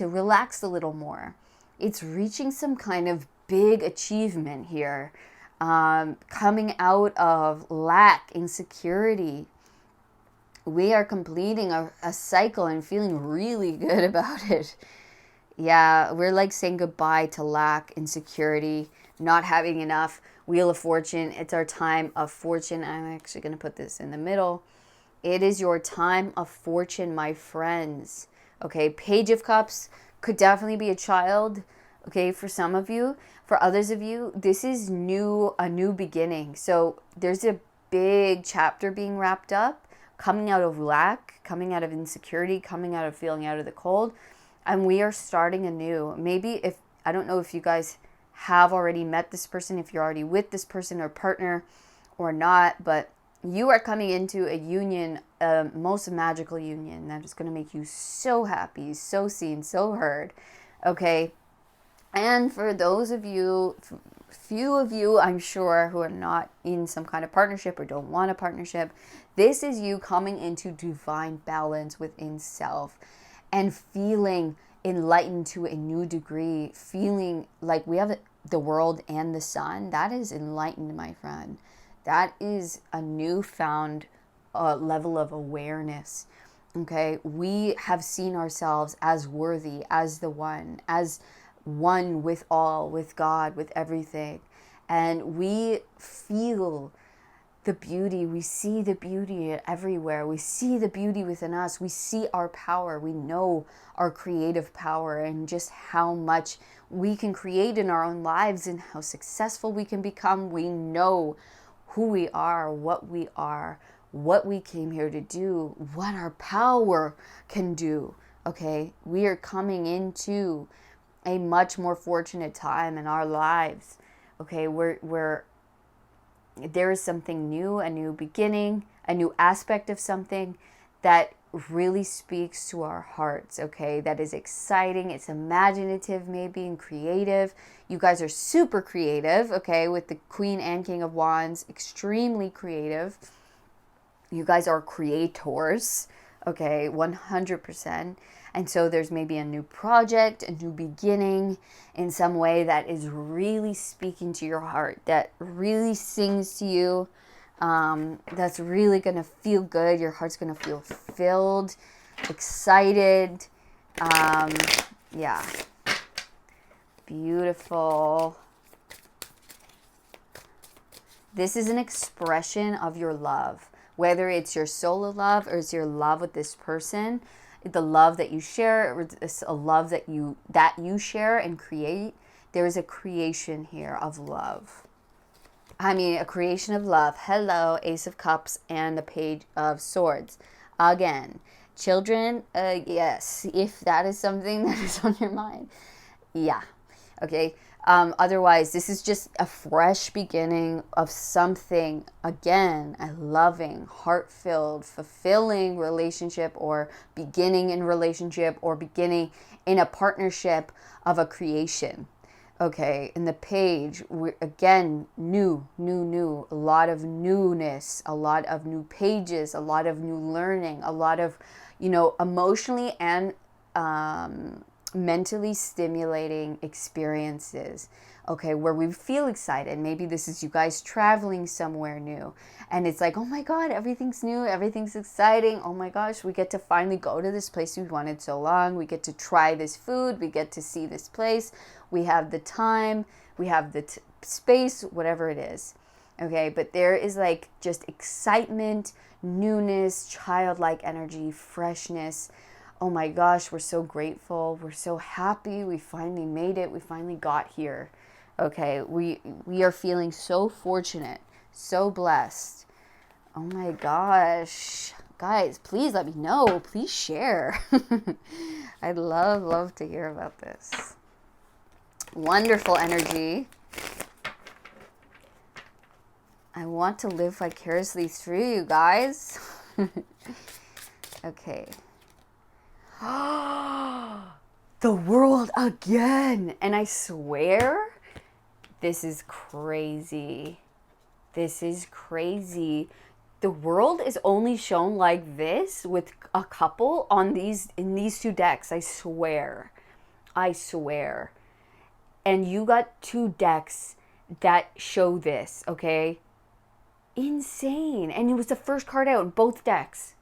relax a little more. It's reaching some kind of big achievement here, coming out of lack, insecurity. We are completing a cycle and feeling really good about it. Yeah, we're like saying goodbye to lack, insecurity, not having enough. Wheel of Fortune, it's our time of fortune. I'm actually going to put this in the middle. It is your time of fortune, my friends. Okay, Page of Cups could definitely be a child, okay, for some of you. For others of you, this is a new beginning. So there's a big chapter being wrapped up, coming out of lack, coming out of insecurity, coming out of feeling out of the cold. And we are starting anew. Maybe I don't know if you guys have already met this person, if you're already with this person or partner or not, but you are coming into a union, a most magical union that is going to make you so happy, so seen, so heard. Okay. And for those of you, few of you, I'm sure, who are not in some kind of partnership or don't want a partnership, this is you coming into divine balance within self and feeling enlightened to a new degree, feeling like we have the world and the sun. That is enlightened, my friend. That is a newfound level of awareness. Okay, we have seen ourselves as worthy, as the one, as one with all, with God, with everything. And we feel the beauty. We see the beauty everywhere. We see the beauty within us. We see our power. We know our creative power and just how much we can create in our own lives and how successful we can become. We know who we are, what we came here to do, what our power can do. Okay, we are coming into a much more fortunate time in our lives. Okay, there is something new, a new beginning, a new aspect of something that really speaks to our hearts, okay? That is exciting. It's imaginative, maybe, and creative. You guys are super creative, okay, with the Queen and King of Wands, extremely creative. You guys are creators, okay, 100%. And so there's maybe a new project, a new beginning in some way that is really speaking to your heart, that really sings to you, that's really going to feel good. Your heart's going to feel filled, excited. Yeah. Beautiful. This is an expression of your love, whether it's your solo love or it's your love with this person. The love that you share, or a love that you share and create. There is a creation here of love. I mean, a creation of love. Hello, Ace of Cups and the Page of Swords. Again, children, yes, if that is something that is on your mind. Yeah, okay. Otherwise, this is just a fresh beginning of something, again, a loving, heart-filled, fulfilling relationship, or beginning in relationship, or beginning in a partnership of a creation. Okay, in the page, again, new, a lot of newness, a lot of new pages, a lot of new learning, a lot of, emotionally and mentally stimulating experiences, okay, where we feel excited. Maybe this is you guys traveling somewhere new, and it's like, oh my God, everything's new, everything's exciting. Oh my gosh, we get to finally go to this place we wanted so long. We get to try this food. We get to see this place. We have the time. We have the space, whatever it is. Okay, but there is like just excitement, newness, childlike energy, freshness. Oh my gosh, we're so grateful. We're so happy. We finally made it. We finally got here. Okay, we are feeling so fortunate, so blessed. Oh my gosh. Guys, please let me know. Please share. I'd love to hear about this. Wonderful energy. I want to live vicariously through you guys. Okay. The world again. And I swear, this is crazy. This is crazy. The world is only shown like this with a couple on in these two decks. I swear. I swear. And you got two decks that show this, okay? Insane. And it was the first card out in both decks.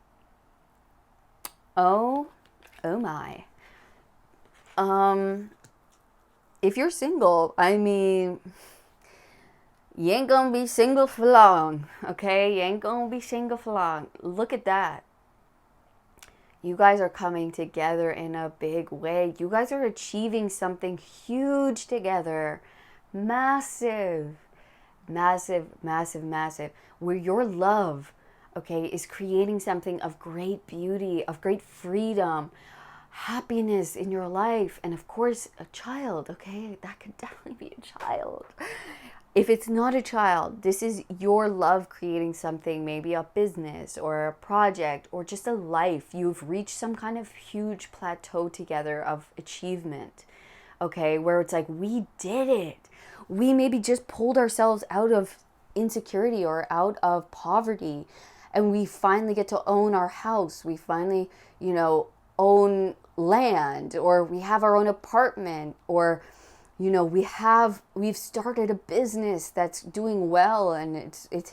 Oh my. If you're single, I mean, you ain't gonna be single for long, okay? You ain't gonna be single for long. Look at that. You guys are coming together in a big way. You guys are achieving something huge together. Massive, massive, massive, massive. Where your love, okay, is creating something of great beauty, of great freedom, happiness in your life, and of course a child. Okay, that could definitely be a child. If it's not a child, this is your love creating something, maybe a business or a project or just a life. You've reached some kind of huge plateau together of achievement, okay, where it's like, we did it. We maybe just pulled ourselves out of insecurity or out of poverty, and we finally get to own our house. We finally, own land, or we have our own apartment, or we've started a business that's doing well, and it's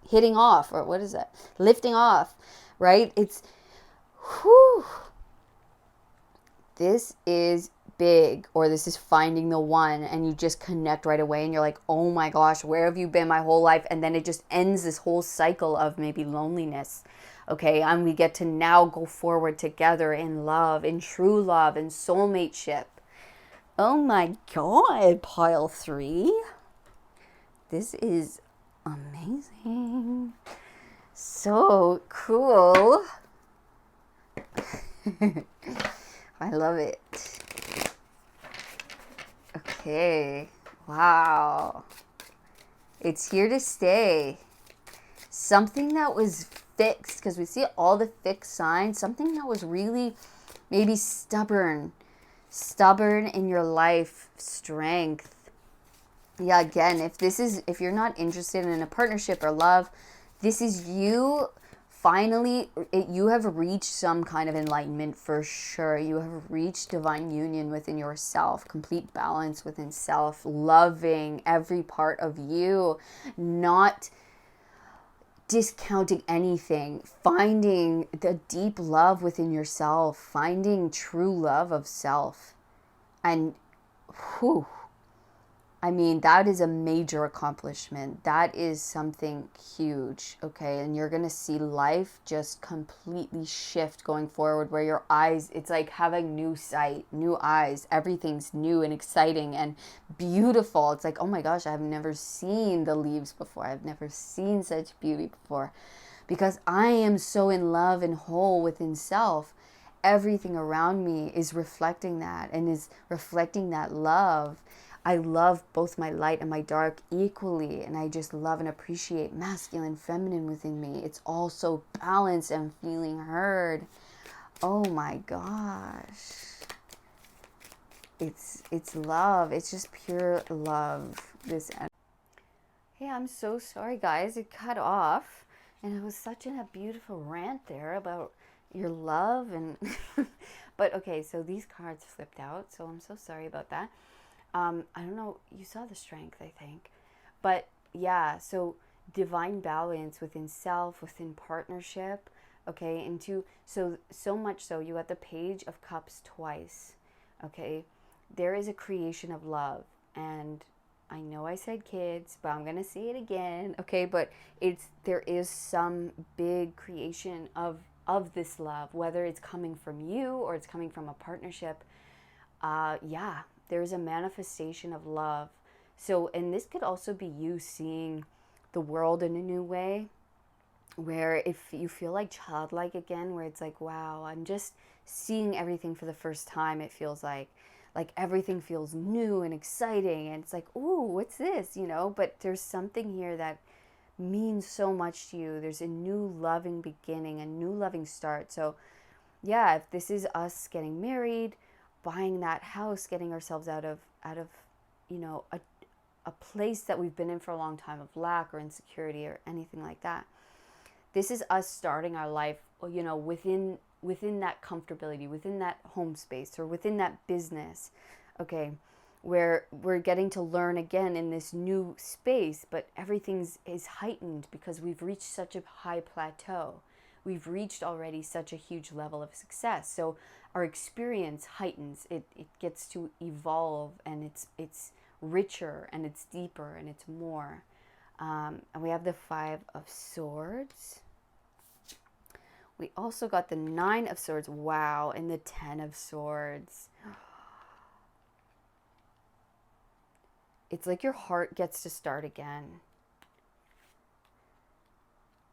hitting off, or what is that? Lifting off, right? It's whew. This is big, or this is finding the one, and you just connect right away, and you're like, oh my gosh, where have you been my whole life? And then it just ends this whole cycle of maybe loneliness. Okay, and we get to now go forward together in love, in true love, in soulmateship. Oh my God, pile 3. This is amazing. So cool. I love it. Okay. Wow. It's here to stay. Something that was fixed, because we see all the fixed signs. Something that was really maybe stubborn in your life, strength. Yeah, again, if you're not interested in a partnership or love, this is you finally, you have reached some kind of enlightenment for sure. You have reached divine union within yourself, complete balance within self, loving every part of you, not discounting anything, finding the deep love within yourself, finding true love of self. And whew, I mean, that is a major accomplishment. That is something huge, okay? And you're going to see life just completely shift going forward, where your eyes, it's like having new sight, new eyes. Everything's new and exciting and beautiful. It's like, oh my gosh, I've never seen the leaves before. I've never seen such beauty before, because I am so in love and whole within self. Everything around me is reflecting that, and is reflecting that love. I love both my light and my dark equally, and I just love and appreciate masculine, feminine within me. It's all so balanced and feeling heard. Oh my gosh. It's love. It's just pure love. Hey, I'm so sorry, guys. It cut off, and it was such a beautiful rant there about your love, and but But okay, so these cards flipped out, so I'm so sorry about that. I don't know, you saw the strength, I think. But yeah, so divine balance within self, within partnership, okay, into so much so you got the Page of Cups twice, okay? There is a creation of love, and I know I said kids, but I'm gonna say it again, okay? But there is some big creation of this love, whether it's coming from you or it's coming from a partnership. Yeah, there's a manifestation of love. So, and this could also be you seeing the world in a new way, where if you feel like childlike again, where it's like, wow, I'm just seeing everything for the first time. It feels like everything feels new and exciting, and it's like, ooh, what's this, you know? But there's something here that means so much to you. There's a new loving beginning, a new loving start. So yeah, if this is us getting married, buying that house, getting ourselves out of you know, a place that we've been in for a long time of lack or insecurity or anything like that. This is us starting our life, you know, within that comfortability, within that home space, or within that business, okay, where we're getting to learn again in this new space, but everything's is heightened because we've reached such a high plateau. We've reached already such a huge level of success. So our experience heightens. It gets to evolve, and it's richer, and it's deeper, and it's more. And we have the Five of Swords. We also got the Nine of Swords. Wow. And the Ten of Swords. It's like your heart gets to start again.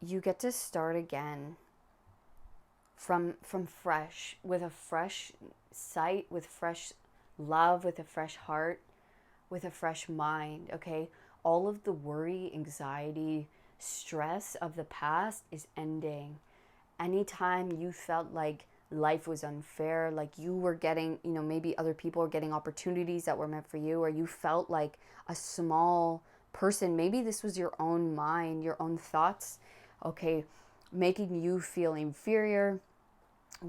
You get to start again from fresh, with a fresh sight, with fresh love, with a fresh heart, with a fresh mind, okay? All of the worry, anxiety, stress of the past is ending. Anytime you felt like life was unfair, like you were getting, you know, maybe other people were getting opportunities that were meant for you, or you felt like a small person, maybe this was your own mind, your own thoughts, okay, making you feel inferior,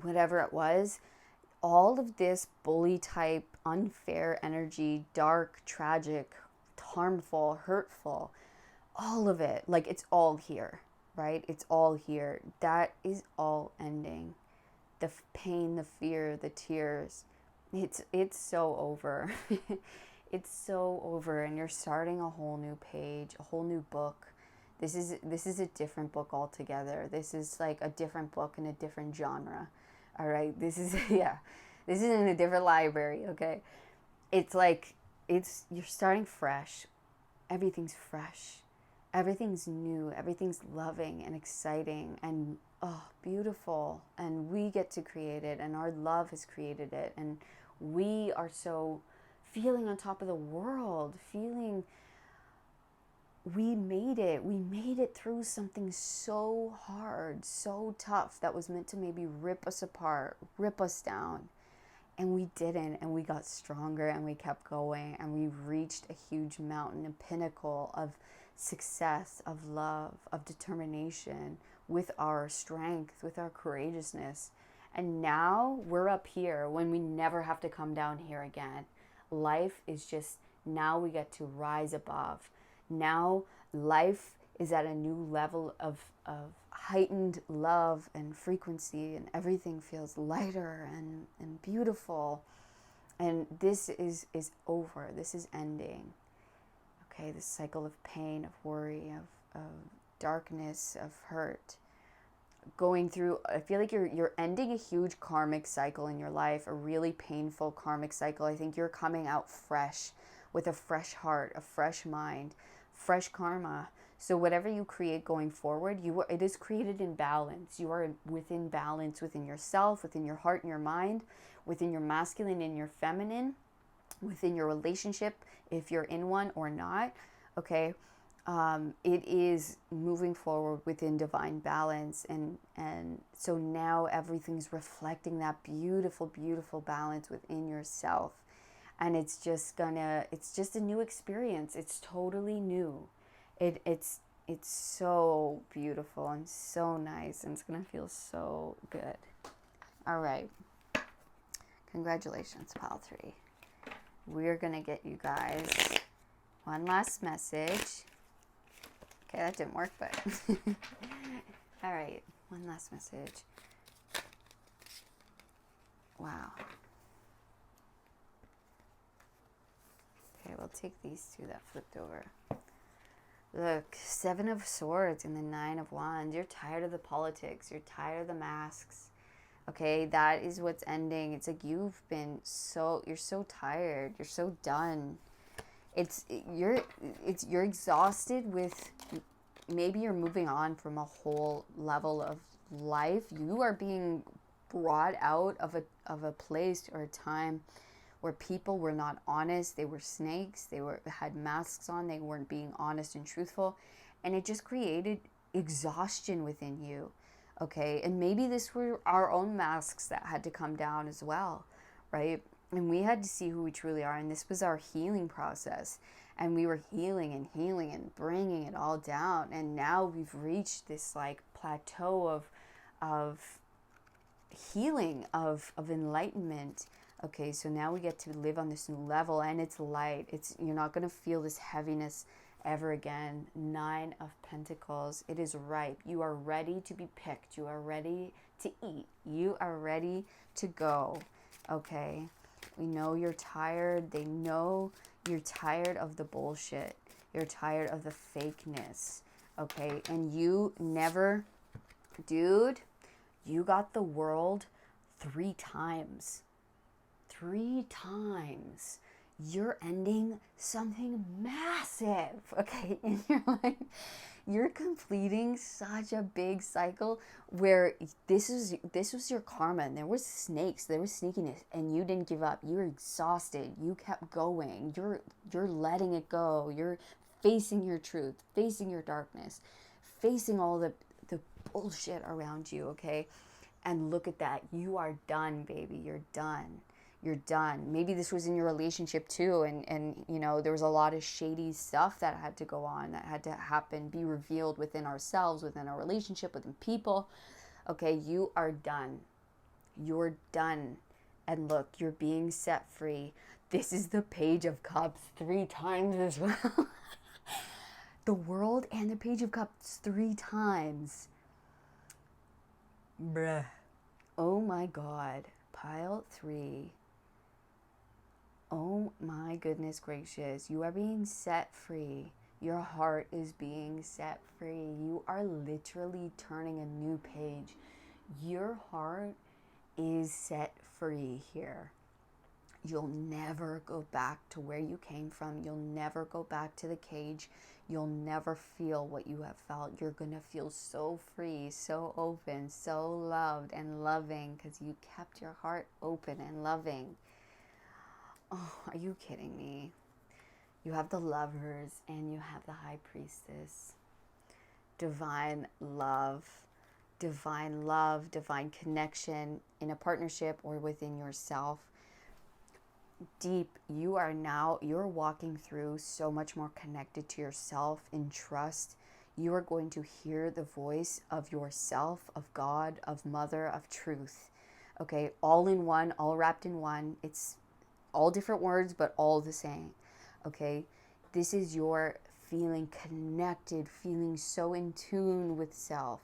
whatever it was, all of this bully type, unfair energy, dark, tragic, harmful, hurtful, all of it, like it's all here, right? It's all here. That is all ending. The pain, the fear, the tears, it's so over. It's so over, and you're starting a whole new page, a whole new book. This is a different book altogether. This is like a different book in a different genre. All right, this is yeah, this is in a different library. Okay, it's like you're starting fresh. Everything's fresh. Everything's new. Everything's loving and exciting and oh, beautiful. And we get to create it, and our love has created it, and we are so feeling on top of the world, feeling we made it. We made it through something so hard, so tough that was meant to maybe rip us apart, rip us down. And we didn't, and we got stronger, and we kept going, and we reached a huge mountain, a pinnacle of success, of love, of determination, with our strength, with our courageousness. And now we're up here when we never have to come down here again. Life is just, now we get to rise above. Now life is at a new level of heightened love and frequency, and everything feels lighter and beautiful. And this is over. This is ending. Okay, this cycle of pain, of worry, of darkness, of hurt. Going through, I feel like you're ending a huge karmic cycle in your life, a really painful karmic cycle. I think you're coming out fresh, with a fresh heart, a fresh mind, fresh karma. So whatever you create going forward, it is created in balance. You are within balance within yourself, within your heart and your mind, within your masculine and your feminine, within your relationship, if you're in one or not. Okay, it is moving forward within divine balance, and so now everything's reflecting that beautiful, beautiful balance within yourself. And it's just a new experience. It's totally new. It's so beautiful and so nice, and it's gonna feel so good. All right. Congratulations, pile 3. We're going to get you guys one last message. Okay, that didn't work, but all right, one last message. Wow. Okay, we'll take these two that flipped over. Look, 7 of Swords and the 9 of Wands. You're tired of the politics. You're tired of the masks. Okay, that is what's ending. It's like you're so tired. You're so done. You're exhausted with, maybe you're moving on from a whole level of life. You are being brought out of a place or a time where people were not honest. They were snakes. They had masks on. They weren't being honest and truthful. And it just created exhaustion within you. Okay. And maybe this were our own masks that had to come down as well. Right. And we had to see who we truly are. And this was our healing process. And we were healing and bringing it all down. And now we've reached this like plateau of healing, of enlightenment. Okay, so now we get to live on this new level, and it's light. You're not going to feel this heaviness ever again. 9 of Pentacles. It is ripe. You are ready to be picked. You are ready to eat. You are ready to go. Okay, we know you're tired. They know you're tired of the bullshit. You're tired of the fakeness. Okay, and you never, dude, you got the world 3 times. 3 times. You're ending something massive, okay, in your life. You're completing such a big cycle where this was your karma, and there was snakes, there was sneakiness, and you didn't give up. You were exhausted. You kept going. You're letting it go. You're facing your truth, facing your darkness, facing all the bullshit around you, okay? And look at that. You are done, baby. You're done. You're done. Maybe this was in your relationship too, and you know, there was a lot of shady stuff that had to go on, that had to happen, be revealed within ourselves, within our relationship, within people. Okay, you are done. You're done. And look, you're being set free. This is the Page of Cups 3 times as well. The World and the Page of Cups 3 times. Bruh. Oh my God. Pile 3. Oh my goodness gracious. You are being set free. Your heart is being set free. You are literally turning a new page. Your heart is set free here. You'll never go back to where you came from. You'll never go back to the cage. You'll never feel what you have felt. You're going to feel so free, so open, so loved and loving because you kept your heart open and loving. Oh, are you kidding me? You have the Lovers and you have the High Priestess. Divine love, divine connection in a partnership or within yourself. Deep, you're walking through so much more connected to yourself in trust. You are going to hear the voice of yourself, of God, of Mother, of Truth. Okay, all in one, all wrapped in one. It's all different words, but all the same. Okay, this is your feeling connected, feeling so in tune with self.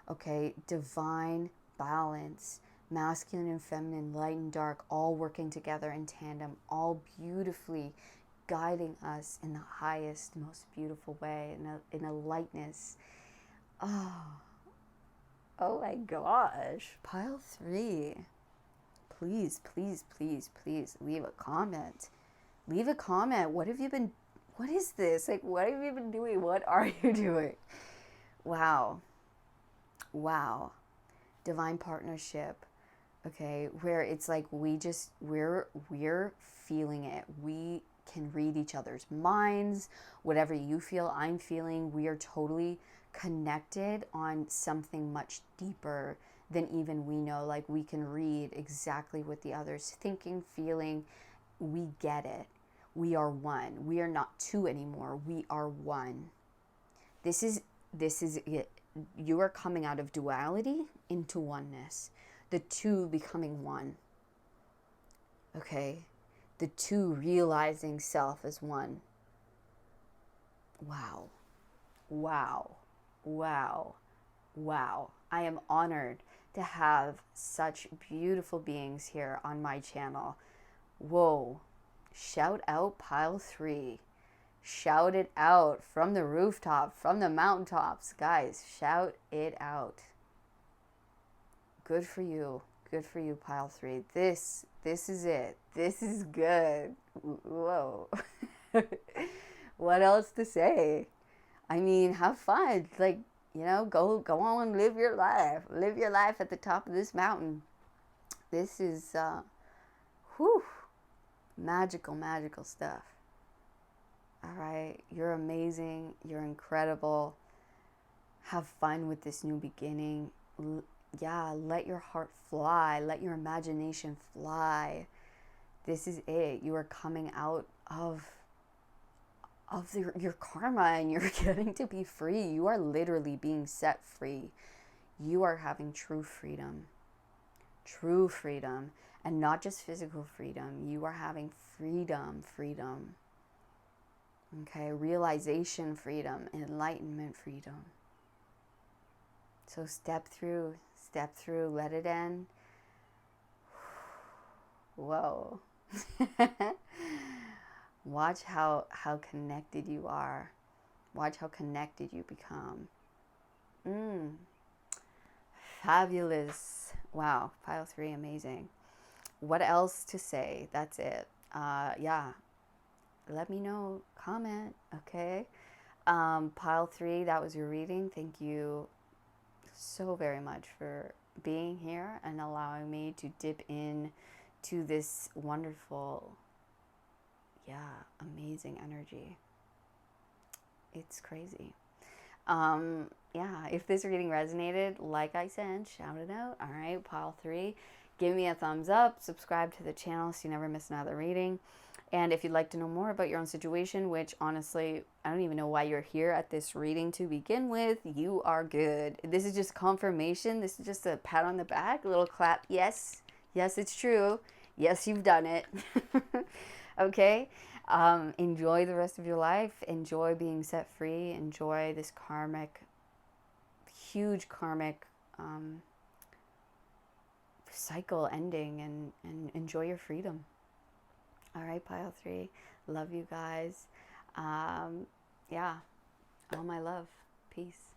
Okay, divine balance. Masculine and feminine, light and dark, all working together in tandem, all beautifully guiding us in the highest, most beautiful way, in a lightness. Oh my gosh. Pile 3. Please leave a comment. Leave a comment. What is this? Like, what have you been doing? What are you doing? Wow. Divine partnership. Okay, where it's like we're feeling it. We can read each other's minds. Whatever you feel, I'm feeling. We are totally connected on something much deeper than even we know. Like, we can read exactly what the other's thinking, feeling. We get it. We are one. We are not 2 anymore. We are one. This is it. You are coming out of duality into oneness. The 2 becoming 1. Okay? The two realizing self as one. Wow. Wow. Wow. Wow. I am honored to have such beautiful beings here on my channel. Whoa. Shout out pile 3. Shout it out from the rooftop, from the mountaintops. Guys, shout it out. Good for you. Good for you, pile 3. This is it. This is good. Whoa. What else to say? I mean, have fun. Like, go on, live your life. Live your life at the top of this mountain. This is whew, magical, magical stuff. All right, you're amazing. You're incredible. Have fun with this new beginning. Yeah, let your heart fly. Let your imagination fly. This is it. You are coming out of your karma, and you're getting to be free. You are literally being set free. You are having true freedom. True freedom. And not just physical freedom. You are having freedom. Okay, realization freedom, enlightenment freedom. So step through, let it end. Whoa. Watch how connected you are. Watch how connected you become. Fabulous. Wow, pile 3, amazing. What else to say? That's it. Yeah. Let me know. Comment, okay? Pile 3, that was your reading. Thank you so very much for being here and allowing me to dip in to this wonderful, amazing energy. It's crazy. If this reading resonated, like I said, shout it out. All right, pile 3, give me a thumbs up, subscribe to the channel so you never miss another reading. And if you'd like to know more about your own situation, which honestly, I don't even know why you're here at this reading to begin with, you are good. This is just confirmation. This is just a pat on the back, a little clap. Yes, it's true. Yes, you've done it. Okay? Enjoy the rest of your life. Enjoy being set free. Enjoy this huge karmic cycle ending, and enjoy your freedom. All right, pile 3. Love you guys. All my love. Peace.